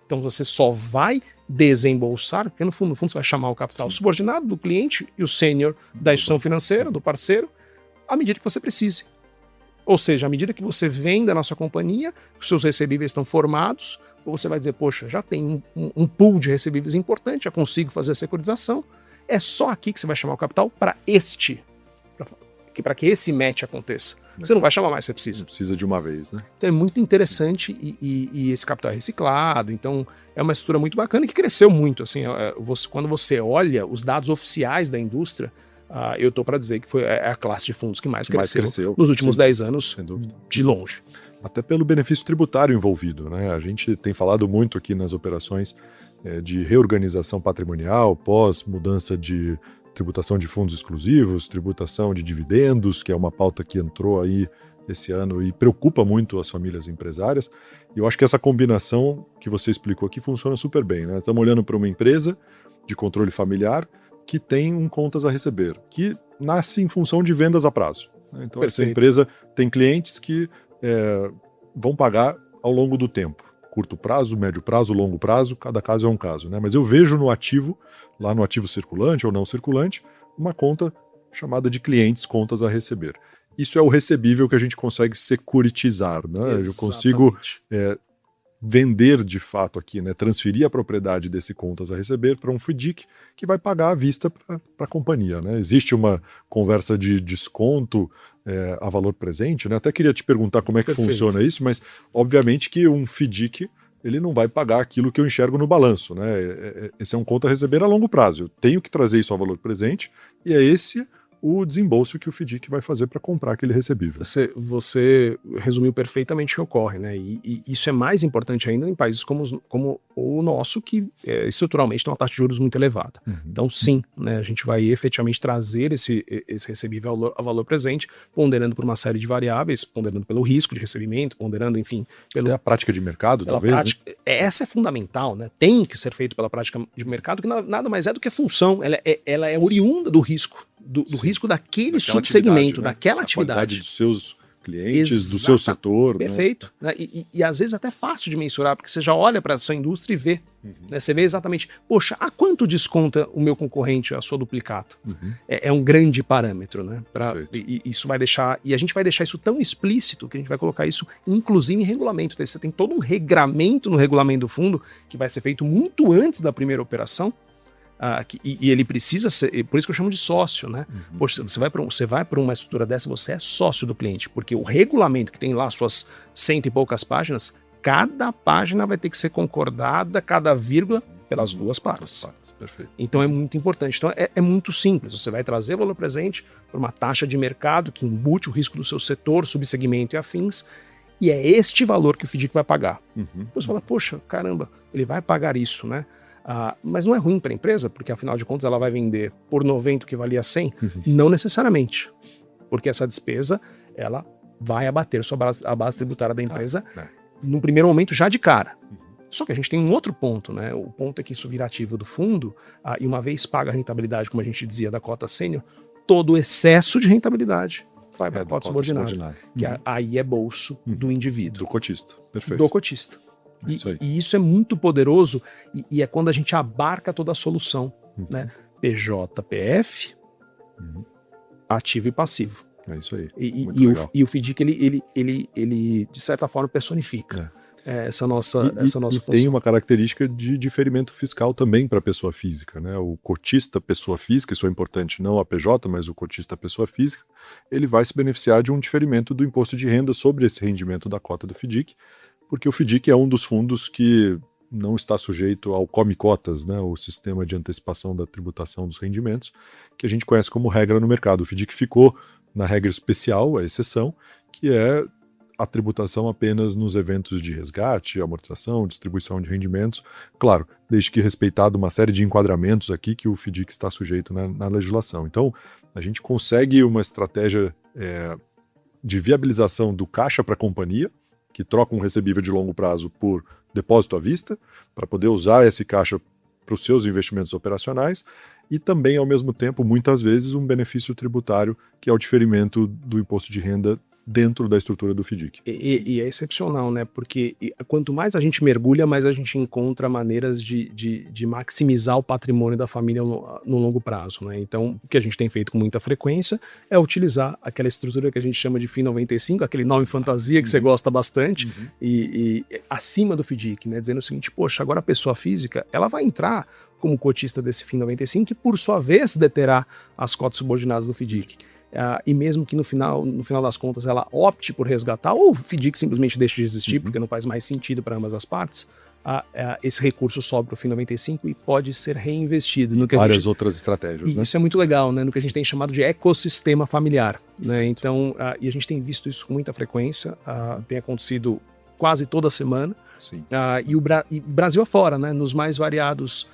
Então você só vai desembolsar, porque no fundo você vai chamar o capital subordinado do cliente e o sênior da instituição financeira, do parceiro, à medida que você precise. Ou seja, à medida que você vende a nossa companhia, os seus recebíveis estão formados, você vai dizer, poxa, já tem um pool de recebíveis importante, já consigo fazer a securitização, é só aqui que você vai chamar o capital para que esse match aconteça. Você não vai chamar mais, você precisa. Precisa de uma vez, né? Então é muito interessante e esse capital é reciclado, então é uma estrutura muito bacana e que cresceu muito. Assim, quando você olha os dados oficiais da indústria, eu estou para dizer que é a classe de fundos que mais cresceu nos últimos 10 anos, sem dúvida, de longe. Até pelo benefício tributário envolvido, né? A gente tem falado muito aqui nas operações de reorganização patrimonial, pós mudança de tributação de fundos exclusivos, tributação de dividendos, que é uma pauta que entrou aí esse ano e preocupa muito as famílias empresárias. E eu acho que essa combinação que você explicou aqui funciona super bem, né? Estamos olhando para uma empresa de controle familiar que tem contas a receber, que nasce em função de vendas a prazo, né? Então, essa empresa tem clientes que vão pagar ao longo do tempo. Curto prazo, médio prazo, longo prazo, cada caso é um caso, né? Mas eu vejo no ativo, lá no ativo circulante ou não circulante, uma conta chamada de clientes, contas a receber. Isso é o recebível que a gente consegue securitizar, né? Exatamente. Eu consigo vender de fato aqui, né? Transferir a propriedade desse contas a receber para um FDIC que vai pagar à vista para a companhia, né? Existe uma conversa de desconto a valor presente, né? Até queria te perguntar como é que funciona isso, mas obviamente que um FDIC ele não vai pagar aquilo que eu enxergo no balanço, né? Esse é um conta a receber a longo prazo. Eu tenho que trazer isso ao valor presente e é esse o desembolso que o FDIC vai fazer para comprar aquele recebível. Você resumiu perfeitamente o que ocorre, né? E isso é mais importante ainda em países como o nosso, que estruturalmente tem uma taxa de juros muito elevada. Então, sim, né, a gente vai efetivamente trazer esse recebível a valor presente, ponderando por uma série de variáveis, ponderando pelo risco de recebimento, ponderando, enfim, pela prática de mercado, talvez. Prática, né? Essa é fundamental, né? Tem que ser feito pela prática de mercado, que nada mais é do que função. Ela é oriunda do risco. Do risco daquele subsegmento, daquela atividade. Dos seus clientes, do seu setor. Perfeito. Né? E às vezes até fácil de mensurar, porque você já olha para a sua indústria e vê. Né? Você vê exatamente, poxa, a quanto desconta o meu concorrente a sua duplicata? É um grande parâmetro, né? Isso vai deixar, e a gente vai deixar isso tão explícito que a gente vai colocar isso, inclusive, em regulamento. Você tem todo um regramento no regulamento do fundo que vai ser feito muito antes da primeira operação. E ele precisa ser, por isso que eu chamo de sócio, né? Poxa, você vai para uma estrutura dessa, você é sócio do cliente, porque o regulamento que tem lá suas 100 e poucas páginas, cada página vai ter que ser concordada, cada vírgula, pelas duas partes. Perfeito. Então é muito importante. Então é muito simples. Você vai trazer valor presente por uma taxa de mercado que embute o risco do seu setor, subsegmento e afins, e é este valor que o FDIC vai pagar. Você fala, poxa, caramba, ele vai pagar isso, né? Mas não é ruim para a empresa, porque afinal de contas ela vai vender por 90 o que valia 100? Não necessariamente, porque essa despesa ela vai abater a base tributária da empresa no primeiro momento já de cara. Só que a gente tem um outro ponto, né? O ponto é que isso vira ativo do fundo, e uma vez paga a rentabilidade, como a gente dizia, da cota sênior, todo o excesso de rentabilidade vai para a cota subordinada, que aí é bolso do indivíduo. Do cotista, perfeito. Do cotista. E isso é muito poderoso e é quando a gente abarca toda a solução, né? PJPF, ativo e passivo. É isso aí. E o FDIC, ele de certa forma personifica essa nossa função. Tem uma característica de diferimento fiscal também para a pessoa física, né? O cotista pessoa física, isso é importante, não a PJ, mas o cotista pessoa física, ele vai se beneficiar de um diferimento do imposto de renda sobre esse rendimento da cota do FDIC, porque o FDIC é um dos fundos que não está sujeito ao come-cotas, né, o sistema de antecipação da tributação dos rendimentos, que a gente conhece como regra no mercado. O FDIC ficou na regra especial, a exceção, que é a tributação apenas nos eventos de resgate, amortização, distribuição de rendimentos, claro, desde que respeitado uma série de enquadramentos aqui que o FDIC está sujeito na legislação. Então, a gente consegue uma estratégia de viabilização do caixa para a companhia, que troca um recebível de longo prazo por depósito à vista, para poder usar esse caixa para os seus investimentos operacionais, e também, ao mesmo tempo, muitas vezes, um benefício tributário, que é o diferimento do imposto de renda dentro da estrutura do FDIC. E é excepcional, né? Porque quanto mais a gente mergulha, mais a gente encontra maneiras de maximizar o patrimônio da família no longo prazo, né? Então, o que a gente tem feito com muita frequência é utilizar aquela estrutura que a gente chama de FII 95, aquele nome fantasia que você gosta bastante, e acima do FDIC, né? Dizendo o seguinte, poxa, agora a pessoa física, ela vai entrar como cotista desse FII 95 e, por sua vez, deterá as cotas subordinadas do FDIC. E mesmo que no final das contas ela opte por resgatar, ou o FDIC simplesmente deixe de existir, porque não faz mais sentido para ambas as partes, esse recurso sobe para o FII 95 e pode ser reinvestido. No que várias outras estratégias. Isso é muito legal, né? No que a gente tem chamado de ecossistema familiar. Né? Então, e a gente tem visto isso com muita frequência, tem acontecido quase toda semana. Sim. E Brasil afora, né? Nos mais variados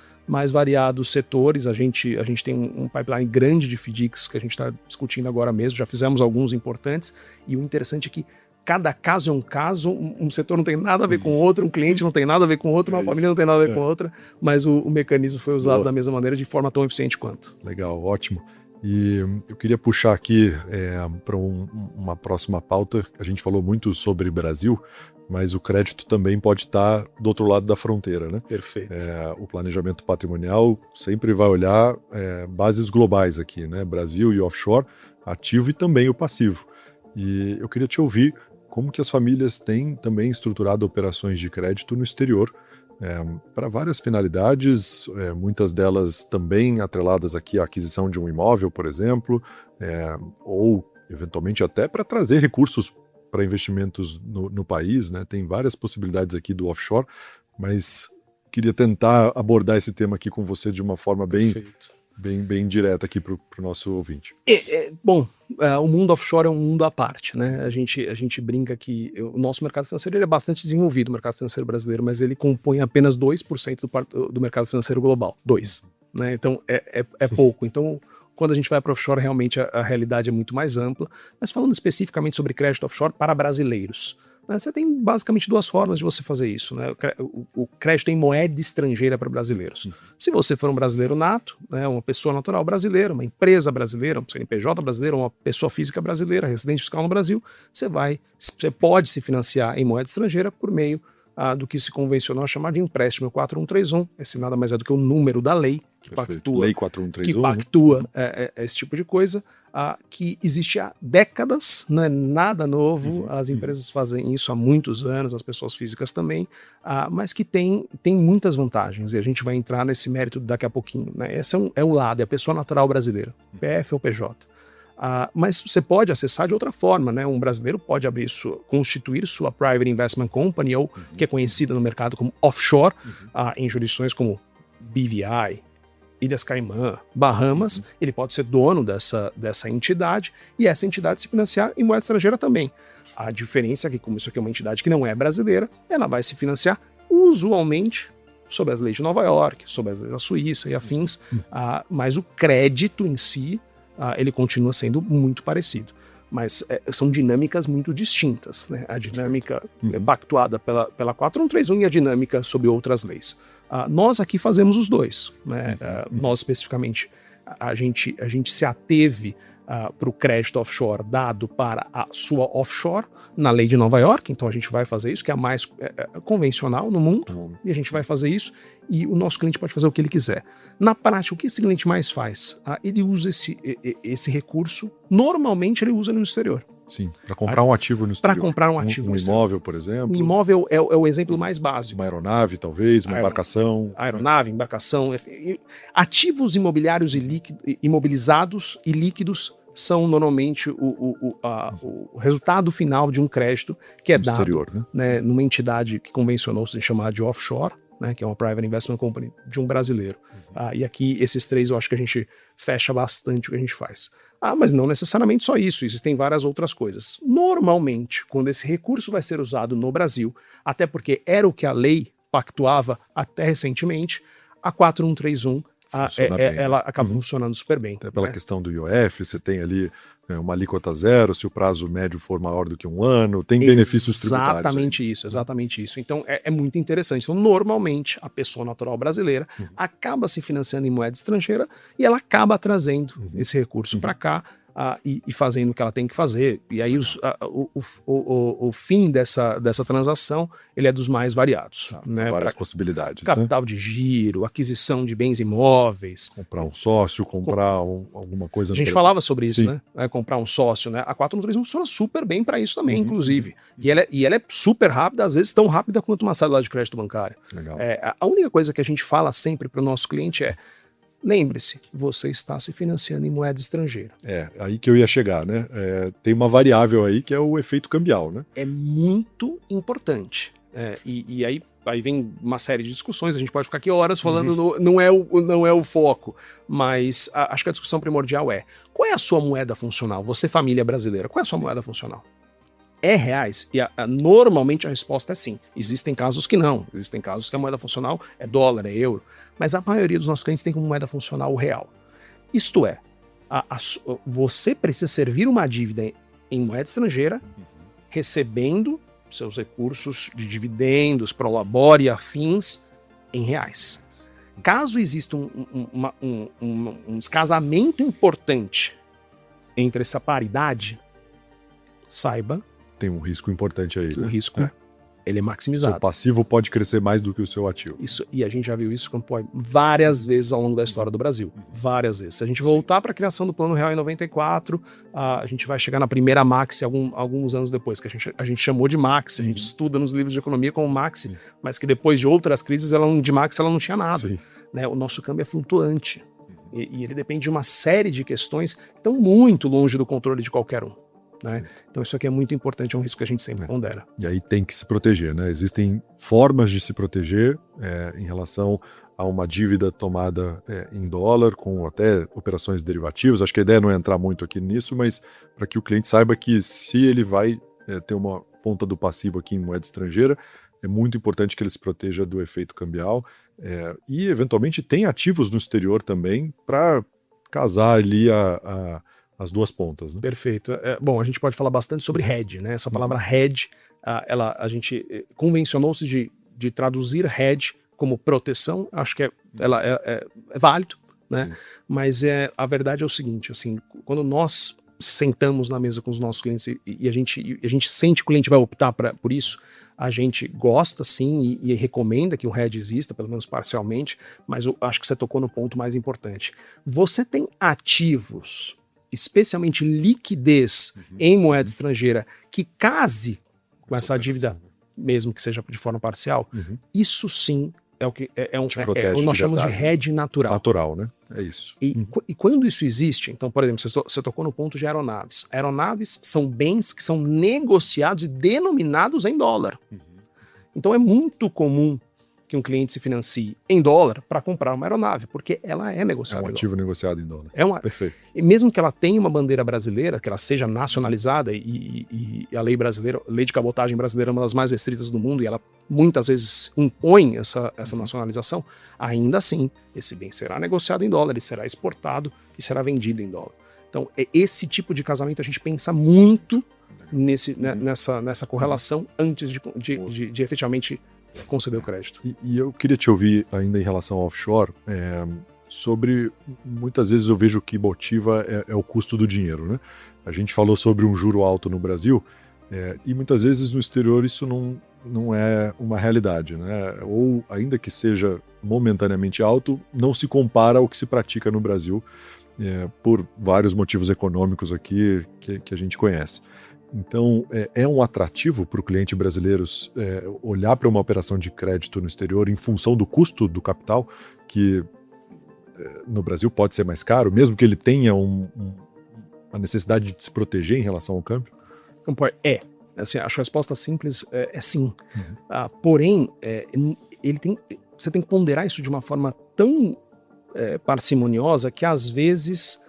setores, a gente tem um pipeline grande de FDICs que a gente está discutindo agora mesmo, já fizemos alguns importantes, e o interessante é que cada caso é um caso, um setor não tem nada a ver com o outro, um cliente não tem nada a ver com o outro, uma família não tem nada a ver com outra, mas o mecanismo foi usado da mesma maneira, de forma tão eficiente quanto. Legal, ótimo. E eu queria puxar aqui para uma próxima pauta. A gente falou muito sobre Brasil, mas o crédito também pode estar do outro lado da fronteira, né? Perfeito. O planejamento patrimonial sempre vai olhar bases globais aqui, né? Brasil e offshore, ativo e também o passivo. E eu queria te ouvir como que as famílias têm também estruturado operações de crédito no exterior, para várias finalidades, muitas delas também atreladas aqui à aquisição de um imóvel, por exemplo, ou eventualmente até para trazer recursos para investimentos no país, né? Tem várias possibilidades aqui do offshore, mas queria tentar abordar esse tema aqui com você de uma forma bem bem direta aqui para o nosso ouvinte. Bom, o mundo offshore é um mundo à parte, né? A gente brinca que o nosso mercado financeiro ele é bastante desenvolvido, o mercado financeiro brasileiro, mas ele compõe apenas 2% do mercado financeiro global. 2%. Né? Então, é pouco. Então, quando a gente vai para offshore, realmente a realidade é muito mais ampla. Mas falando especificamente sobre crédito offshore para brasileiros, né? Você tem basicamente duas formas de você fazer isso. Né? O crédito em moeda estrangeira para brasileiros. Se você for um brasileiro nato, né, uma pessoa natural brasileira, uma empresa brasileira, um CNPJ brasileiro, uma pessoa física brasileira, residente fiscal no Brasil, você pode se financiar em moeda estrangeira por meio do que se convencionou chamar de empréstimo 4131. Esse nada mais é do que o número da lei que pactua, lei 4131, esse tipo de coisa, que existe há décadas, não é nada novo, as empresas fazem isso há muitos anos, as pessoas físicas também, mas que tem muitas vantagens, e a gente vai entrar nesse mérito daqui a pouquinho. Né? Esse é o lado, é a pessoa natural brasileira, PF ou PJ. Mas você pode acessar de outra forma, né? Um brasileiro pode constituir sua Private Investment Company, ou que é conhecida no mercado como offshore, em jurisdições como BVI, Ilhas Caimã, Bahamas. Ele pode ser dono dessa entidade e essa entidade se financiar em moeda estrangeira também. A diferença é que, como isso aqui é uma entidade que não é brasileira, ela vai se financiar usualmente sob as leis de Nova York, sob as leis da Suíça e afins, mas o crédito em si ele continua sendo muito parecido. Mas são dinâmicas muito distintas. Né? A dinâmica pactuada pela 4131 e a dinâmica sob outras leis. Nós aqui fazemos os dois. Né? Nós, especificamente, a gente se ateve para o crédito offshore dado para a sua offshore na lei de Nova York. Então a gente vai fazer isso, que é a mais convencional no mundo, e a gente vai fazer isso, e o nosso cliente pode fazer o que ele quiser. Na prática, o que esse cliente mais faz? Ele usa esse recurso, normalmente ele usa no exterior. Sim, para comprar um ativo no exterior. Para comprar um ativo no imóvel, por exemplo. Um imóvel é o exemplo mais básico. Uma aeronave, talvez, uma embarcação. Aeronave, embarcação. Ativos imobiliários imobilizados e líquidos são normalmente o resultado final de um crédito que é dado exterior, né, numa entidade que convencionou-se chamar de offshore, né, que é uma Private Investment Company de um brasileiro. E aqui, esses três, eu acho que a gente fecha bastante o que a gente faz. Mas não necessariamente só isso, existem várias outras coisas. Normalmente, quando esse recurso vai ser usado no Brasil, até porque era o que a lei pactuava até recentemente, a 4131 ela acaba funcionando super bem. Até pela questão do IOF, você tem ali uma alíquota zero, se o prazo médio for maior do que um ano, tem benefícios tributários. Exatamente isso. Então é muito interessante. Então, normalmente, a pessoa natural brasileira acaba se financiando em moeda estrangeira e ela acaba trazendo esse recurso para cá, e fazendo o que ela tem que fazer. E aí o fim dessa transação ele é dos mais variados. Né? Várias possibilidades. Capital de giro, aquisição de bens imóveis. Comprar um sócio, comprar alguma coisa. A gente falava sobre isso, né? Comprar um sócio. Né? A 4131 funciona super bem para isso também, inclusive. E ela é super rápida, às vezes tão rápida quanto uma célula de crédito bancário. Legal. A única coisa que a gente fala sempre para o nosso cliente é: lembre-se, você está se financiando em moeda estrangeira. Aí que eu ia chegar, né? Tem uma variável aí que é o efeito cambial, né? É muito importante. E aí vem uma série de discussões, a gente pode ficar aqui horas falando, não é o foco, mas acho que a discussão primordial é: qual é a sua moeda funcional? Você, família brasileira, qual é a sua moeda funcional? É reais? E normalmente a resposta é sim. Existem casos que não. Existem casos que a moeda funcional é dólar, é euro. Mas a maioria dos nossos clientes tem como moeda funcional o real. Isto é, você precisa servir uma dívida em moeda estrangeira, recebendo seus recursos de dividendos, prolabore e afins em reais. Caso exista um descasamento importante entre essa paridade, saiba, tem um risco importante aí. O risco ele é maximizado. Seu passivo pode crescer mais do que o seu ativo. Isso, e a gente já viu isso várias vezes ao longo da história do Brasil. Várias vezes. Se a gente voltar para a criação do Plano Real em 94, a gente vai chegar na primeira Maxi alguns anos depois, que a gente chamou de Maxi. A gente estuda nos livros de economia como Maxi, mas que depois de outras crises, de Maxi ela não tinha nada. Né? O nosso câmbio é flutuante. E ele depende de uma série de questões que estão muito longe do controle de qualquer um. Né? Então isso aqui é muito importante, é um risco que a gente sempre pondera. E aí tem que se proteger, né? Existem formas de se proteger em relação a uma dívida tomada em dólar, com até operações derivativas. Acho que a ideia não é entrar muito aqui nisso, mas para que o cliente saiba que se ele vai ter uma ponta do passivo aqui em moeda estrangeira, é muito importante que ele se proteja do efeito cambial e, eventualmente, tem ativos no exterior também para casar ali as duas pontas. Né? Perfeito. Bom, a gente pode falar bastante sobre hedge, né? Essa palavra hedge, a gente convencionou-se de traduzir hedge como proteção. Acho que ela é válido, né? Sim. Mas a verdade é o seguinte, assim, quando nós sentamos na mesa com os nossos clientes e a gente sente que o cliente vai optar por isso, a gente gosta sim e recomenda que o hedge exista, pelo menos parcialmente, mas eu acho que você tocou no ponto mais importante. Você tem ativos, especialmente liquidez em moeda estrangeira, que case com essa dívida, mesmo que seja de forma parcial, isso sim é o que nós chamamos de hedge natural. Natural, né? É isso. E quando isso existe, então, por exemplo, você tocou no ponto de aeronaves. Aeronaves são bens que são negociados e denominados em dólar. Então é muito comum que um cliente se financie em dólar para comprar uma aeronave, porque ela é negociada. É um ativo negociado em dólar. Perfeito. E mesmo que ela tenha uma bandeira brasileira, que ela seja nacionalizada, e a lei brasileira, a lei de cabotagem brasileira é uma das mais restritas do mundo, e ela muitas vezes impõe essa nacionalização, ainda assim, esse bem será negociado em dólar, e será exportado e será vendido em dólar. Então, esse tipo de casamento a gente pensa muito nessa correlação antes de efetivamente conceder o crédito. E eu queria te ouvir ainda em relação ao offshore, sobre, muitas vezes eu vejo que motiva é o custo do dinheiro, né? A gente falou sobre um juro alto no Brasil, e muitas vezes no exterior isso não é uma realidade, né? Ou ainda que seja momentaneamente alto, não se compara ao que se pratica no Brasil, por vários motivos econômicos aqui que a gente conhece. Então, é um atrativo para o cliente brasileiro olhar para uma operação de crédito no exterior em função do custo do capital, que no Brasil pode ser mais caro, mesmo que ele tenha uma necessidade de se proteger em relação ao câmbio? Assim, acho que a resposta simples é sim. Porém, você tem que ponderar isso de uma forma tão parcimoniosa que às vezes...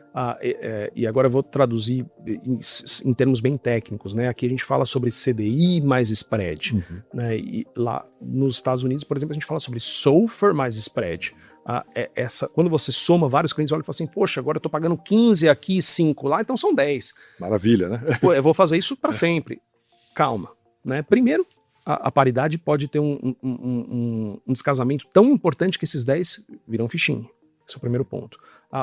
e agora eu vou traduzir em termos bem técnicos, né? Aqui a gente fala sobre CDI mais spread, né? E lá nos Estados Unidos, por exemplo, a gente fala sobre SOFR mais spread. Quando você soma vários clientes, olha e fala assim, poxa, agora eu tô pagando 15 aqui, 5 lá, então são 10. Maravilha, né? Pô, eu vou fazer isso para sempre. Calma, né? Primeiro, a paridade pode ter um descasamento tão importante que esses 10 viram fichinha. Esse é o primeiro ponto.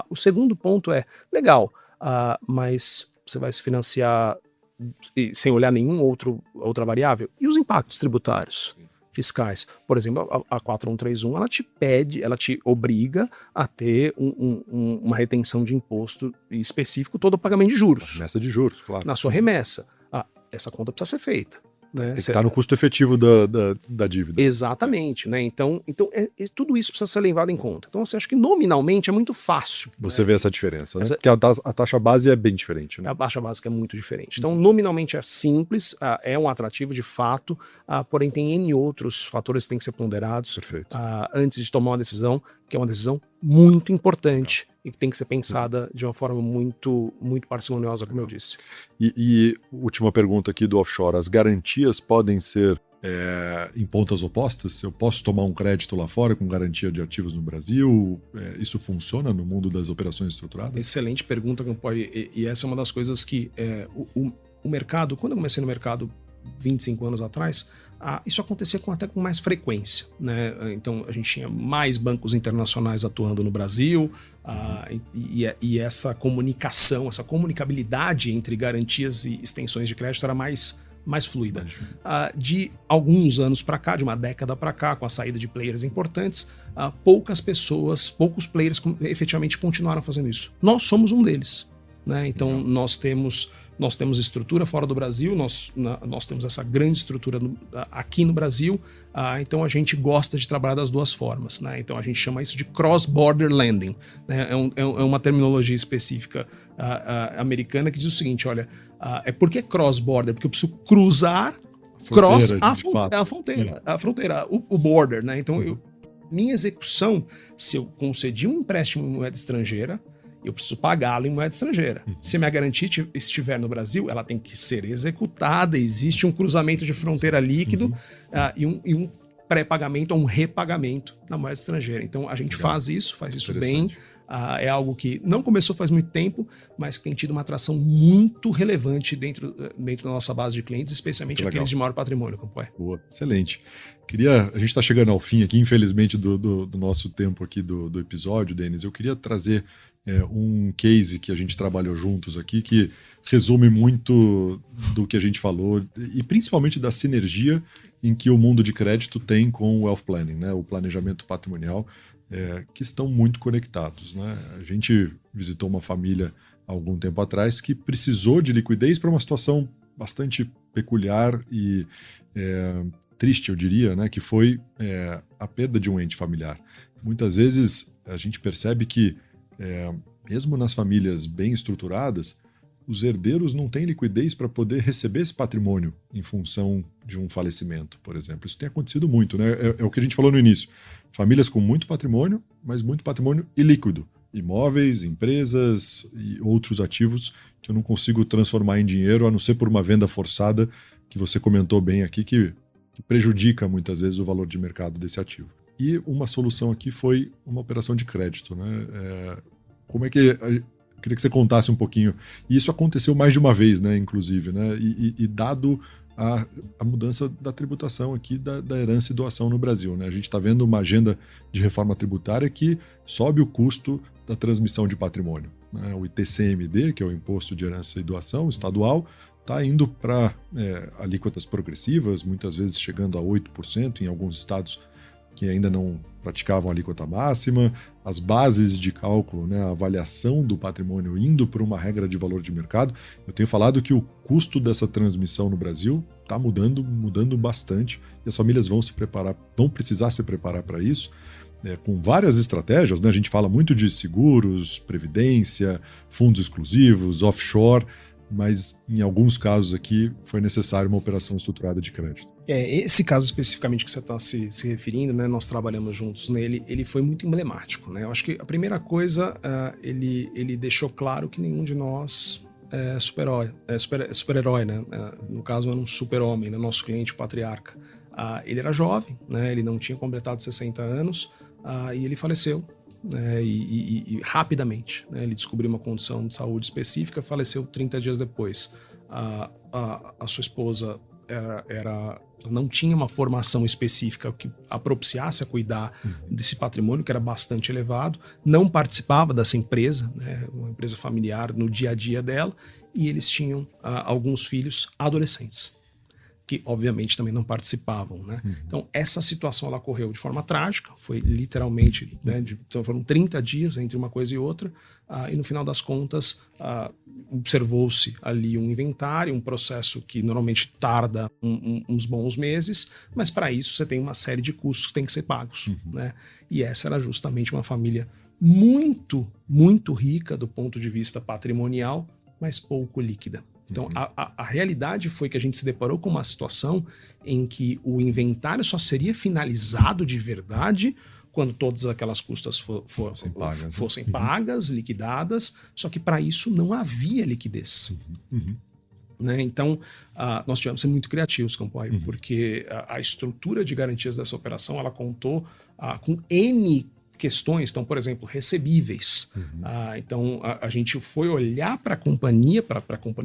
O segundo ponto é, legal, mas você vai se financiar sem olhar outra variável? E os impactos tributários, fiscais? Por exemplo, a 4131, ela te obriga a ter uma retenção de imposto específico todo o pagamento de juros. Remessa de juros, claro. Na sua remessa. Essa conta precisa ser feita. Né? Tem que estar no custo efetivo da dívida. Exatamente, né? Então tudo isso precisa ser levado em conta. Então, você acha que nominalmente é muito fácil. Você vê essa diferença, né? Porque a taxa base é bem diferente, né? A taxa básica é muito diferente. Então, nominalmente é simples, é um atrativo de fato, porém tem N outros fatores que têm que ser ponderados antes de tomar uma decisão, que é uma decisão muito importante e que tem que ser pensada de uma forma muito, muito parcimoniosa, como eu disse. E última pergunta aqui do offshore. As garantias podem ser em pontas opostas? Eu posso tomar um crédito lá fora com garantia de ativos no Brasil? Isso funciona no mundo das operações estruturadas? Excelente pergunta, e essa é uma das coisas que o mercado, quando eu comecei no mercado 25 anos atrás, isso acontecia até com mais frequência, né? Então a gente tinha mais bancos internacionais atuando no Brasil, e essa comunicação, essa comunicabilidade entre garantias e extensões de crédito era mais fluida. De alguns anos para cá, de uma década para cá, com a saída de players importantes, poucos players efetivamente continuaram fazendo isso. Nós somos um deles, né? Então nós temos estrutura fora do Brasil, nós temos essa grande estrutura aqui no Brasil, então a gente gosta de trabalhar das duas formas, né? Então a gente chama isso de cross-border lending, né? É uma terminologia específica americana que diz o seguinte, olha, por que cross-border? Porque eu preciso cruzar a fronteira, o border, né? Então minha execução, se eu concedi um empréstimo em moeda estrangeira, eu preciso pagá-lo em moeda estrangeira. Se a minha garantia estiver no Brasil, ela tem que ser executada, existe um cruzamento de fronteira líquido e um pré-pagamento ou um repagamento na moeda estrangeira. Então a gente faz isso bem. É algo que não começou faz muito tempo, mas que tem tido uma atração muito relevante dentro da nossa base de clientes, especialmente aqueles de maior patrimônio. Boa, excelente. A gente está chegando ao fim aqui, infelizmente, do nosso tempo aqui do episódio, Denis. Eu queria trazer um case que a gente trabalhou juntos aqui, que resume muito do que a gente falou, e principalmente da sinergia em que o mundo de crédito tem com o wealth planning, né, o planejamento patrimonial, que estão muito conectados, né? A gente visitou uma família há algum tempo atrás que precisou de liquidez para uma situação bastante peculiar e triste, eu diria, né, que foi a perda de um ente familiar. Muitas vezes a gente percebe que, mesmo nas famílias bem estruturadas, os herdeiros não têm liquidez para poder receber esse patrimônio em função de um falecimento, por exemplo. Isso tem acontecido muito, né? É o que a gente falou no início. Famílias com muito patrimônio, mas muito patrimônio ilíquido. Imóveis, empresas e outros ativos que eu não consigo transformar em dinheiro, a não ser por uma venda forçada, que você comentou bem aqui, que prejudica muitas vezes o valor de mercado desse ativo. E uma solução aqui foi uma operação de crédito, né? Como é que... Eu queria que você contasse um pouquinho. E isso aconteceu mais de uma vez, né, inclusive, né? E dado a mudança da tributação aqui da herança e doação no Brasil, né? A gente está vendo uma agenda de reforma tributária que sobe o custo da transmissão de patrimônio, né? O ITCMD, que é o Imposto de Herança e Doação estadual, está indo para alíquotas progressivas, muitas vezes chegando a 8% em alguns estados que ainda não praticavam a alíquota máxima, as bases de cálculo, né, a avaliação do patrimônio indo para uma regra de valor de mercado. Eu tenho falado que o custo dessa transmissão no Brasil está mudando bastante, e as famílias vão precisar se preparar para isso, com várias estratégias, né? A gente fala muito de seguros, previdência, fundos exclusivos, offshore, mas em alguns casos aqui foi necessário uma operação estruturada de crédito. Esse caso especificamente que você está se referindo, né, nós trabalhamos juntos nele, ele foi muito emblemático, né? Eu acho que a primeira coisa, ele deixou claro que nenhum de nós é super-herói, né? No caso, era um super-homem, né? Nosso cliente, o patriarca. Ele era jovem, né? Ele não tinha completado 60 anos e ele faleceu. E rapidamente, né, ele descobriu uma condição de saúde específica, faleceu 30 dias depois. A sua esposa não tinha uma formação específica que a propiciasse a cuidar desse patrimônio, que era bastante elevado, não participava dessa empresa, né, uma empresa familiar no dia a dia dela, e eles tinham alguns filhos adolescentes, que obviamente também não participavam, né? Então essa situação ela ocorreu de forma trágica, foi literalmente, né, então foram 30 dias entre uma coisa e outra, e no final das contas observou-se ali um inventário, um processo que normalmente tarda uns bons meses, mas para isso você tem uma série de custos que tem que ser pagos, né? E essa era justamente uma família muito, muito rica do ponto de vista patrimonial, mas pouco líquida. Então, a realidade foi que a gente se deparou com uma situação em que o inventário só seria finalizado de verdade quando todas aquelas custas fossem pagas, liquidadas, só que para isso não havia liquidez. Né? Então, nós tivemos que ser muito criativos, Campoy, porque a estrutura de garantias dessa operação ela contou com N questões, então, por exemplo, recebíveis. Então, a gente foi olhar para a companhia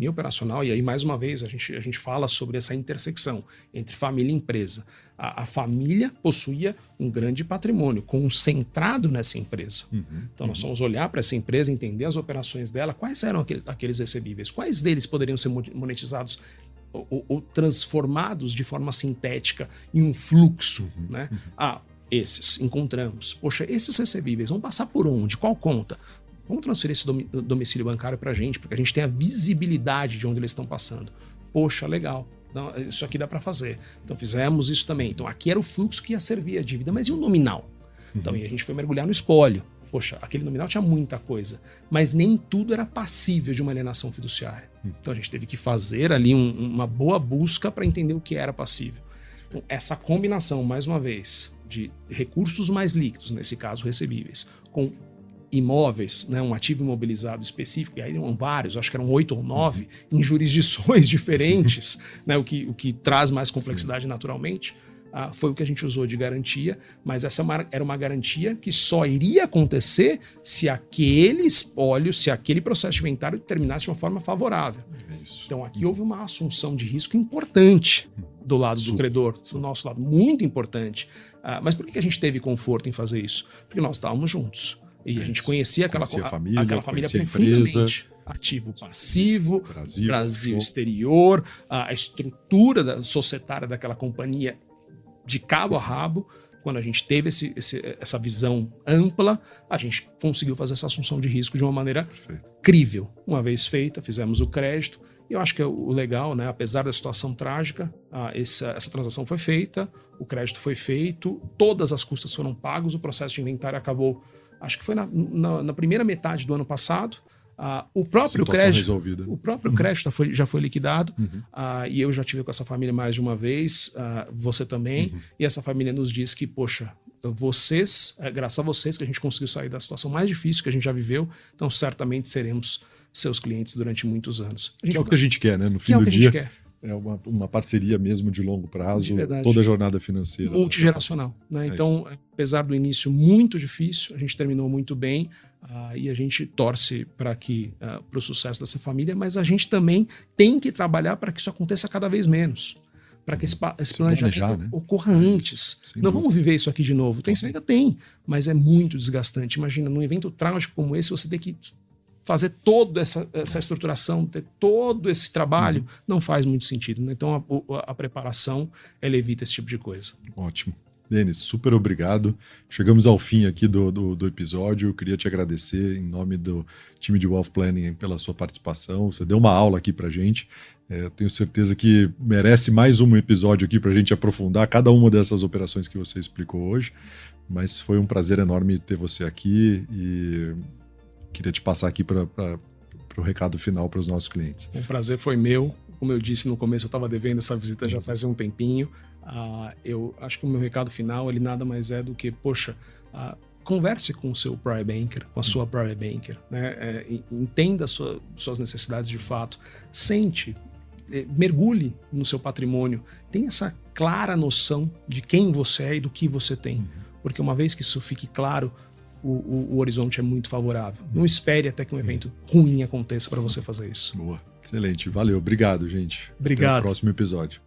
operacional, e aí, mais uma vez, a gente fala sobre essa intersecção entre família e empresa. A família possuía um grande patrimônio concentrado nessa empresa. Então, nós vamos olhar para essa empresa, entender as operações dela, quais eram aqueles recebíveis, quais deles poderiam ser monetizados ou transformados de forma sintética em um fluxo, né? Esses, encontramos. Poxa, esses recebíveis vão passar por onde? Qual conta? Vamos transferir esse domicílio bancário para a gente, porque a gente tem a visibilidade de onde eles estão passando. Poxa, legal. Então, isso aqui dá para fazer. Então fizemos isso também. Então aqui era o fluxo que ia servir a dívida, mas e o nominal? Então e a gente foi mergulhar no espólio. Poxa, aquele nominal tinha muita coisa, mas nem tudo era passível de uma alienação fiduciária. Então a gente teve que fazer ali uma boa busca para entender o que era passível. Então essa combinação, mais uma vez, de recursos mais líquidos, nesse caso recebíveis, com imóveis, né, um ativo imobilizado específico, e aí eram vários, acho que eram 8 ou 9, em jurisdições diferentes, né, o que traz mais complexidade naturalmente, foi o que a gente usou de garantia, mas essa era uma garantia que só iria acontecer se aquele espólio, se aquele processo de inventário terminasse de uma forma favorável. Então aqui houve uma assunção de risco importante do lado do credor, do nosso lado, muito importante. Mas por que a gente teve conforto em fazer isso? Porque nós estávamos juntos. E a gente conhecia aquela família profundamente. Ativo, passivo, Brasil exterior, a estrutura societária daquela companhia de cabo a rabo. Quando a gente teve essa visão ampla, a gente conseguiu fazer essa assunção de risco de uma maneira crível. Uma vez feita, fizemos o crédito. E eu acho que o legal, né, apesar da situação trágica, essa transação foi feita, o crédito foi feito, todas as custas foram pagas, o processo de inventário acabou, acho que foi na primeira metade do ano passado. O próprio crédito já foi liquidado, e eu já tive com essa família mais de uma vez, você também, e essa família nos diz que, poxa, graças a vocês que a gente conseguiu sair da situação mais difícil que a gente já viveu, então certamente seremos seus clientes durante muitos anos. Que é o que a gente quer, né? No fim do dia, é uma parceria mesmo de longo prazo, toda a jornada financeira. Multigeracional, né? Então, apesar do início muito difícil, a gente terminou muito bem, e a gente torce para o sucesso dessa família, mas a gente também tem que trabalhar para que isso aconteça cada vez menos. Para que esse planejamento ocorra antes. Não vamos viver isso aqui de novo. Ainda tem, mas é muito desgastante. Imagina, num evento trágico como esse, você tem que fazer toda essa estruturação, ter todo esse trabalho, não faz muito sentido, né? Então a preparação, ela evita esse tipo de coisa. Ótimo. Denis, super obrigado. Chegamos ao fim aqui do episódio. Eu queria te agradecer em nome do time de Wealth Planning pela sua participação. Você deu uma aula aqui pra gente. Tenho certeza que merece mais um episódio aqui pra gente aprofundar cada uma dessas operações que você explicou hoje. Mas foi um prazer enorme ter você aqui e queria te passar aqui para o recado final para os nossos clientes. O prazer foi meu. Como eu disse no começo, eu estava devendo essa visita já fazia um tempinho. Eu acho que o meu recado final, ele nada mais é do que, poxa, converse com o seu private banker, com a sua private banker, né? Entenda suas necessidades de fato, mergulhe no seu patrimônio, tenha essa clara noção de quem você é e do que você tem. Porque uma vez que isso fique claro, o horizonte é muito favorável. Não espere até que um evento ruim aconteça para você fazer isso. Boa, excelente. Valeu, obrigado, gente. Obrigado. Até o próximo episódio.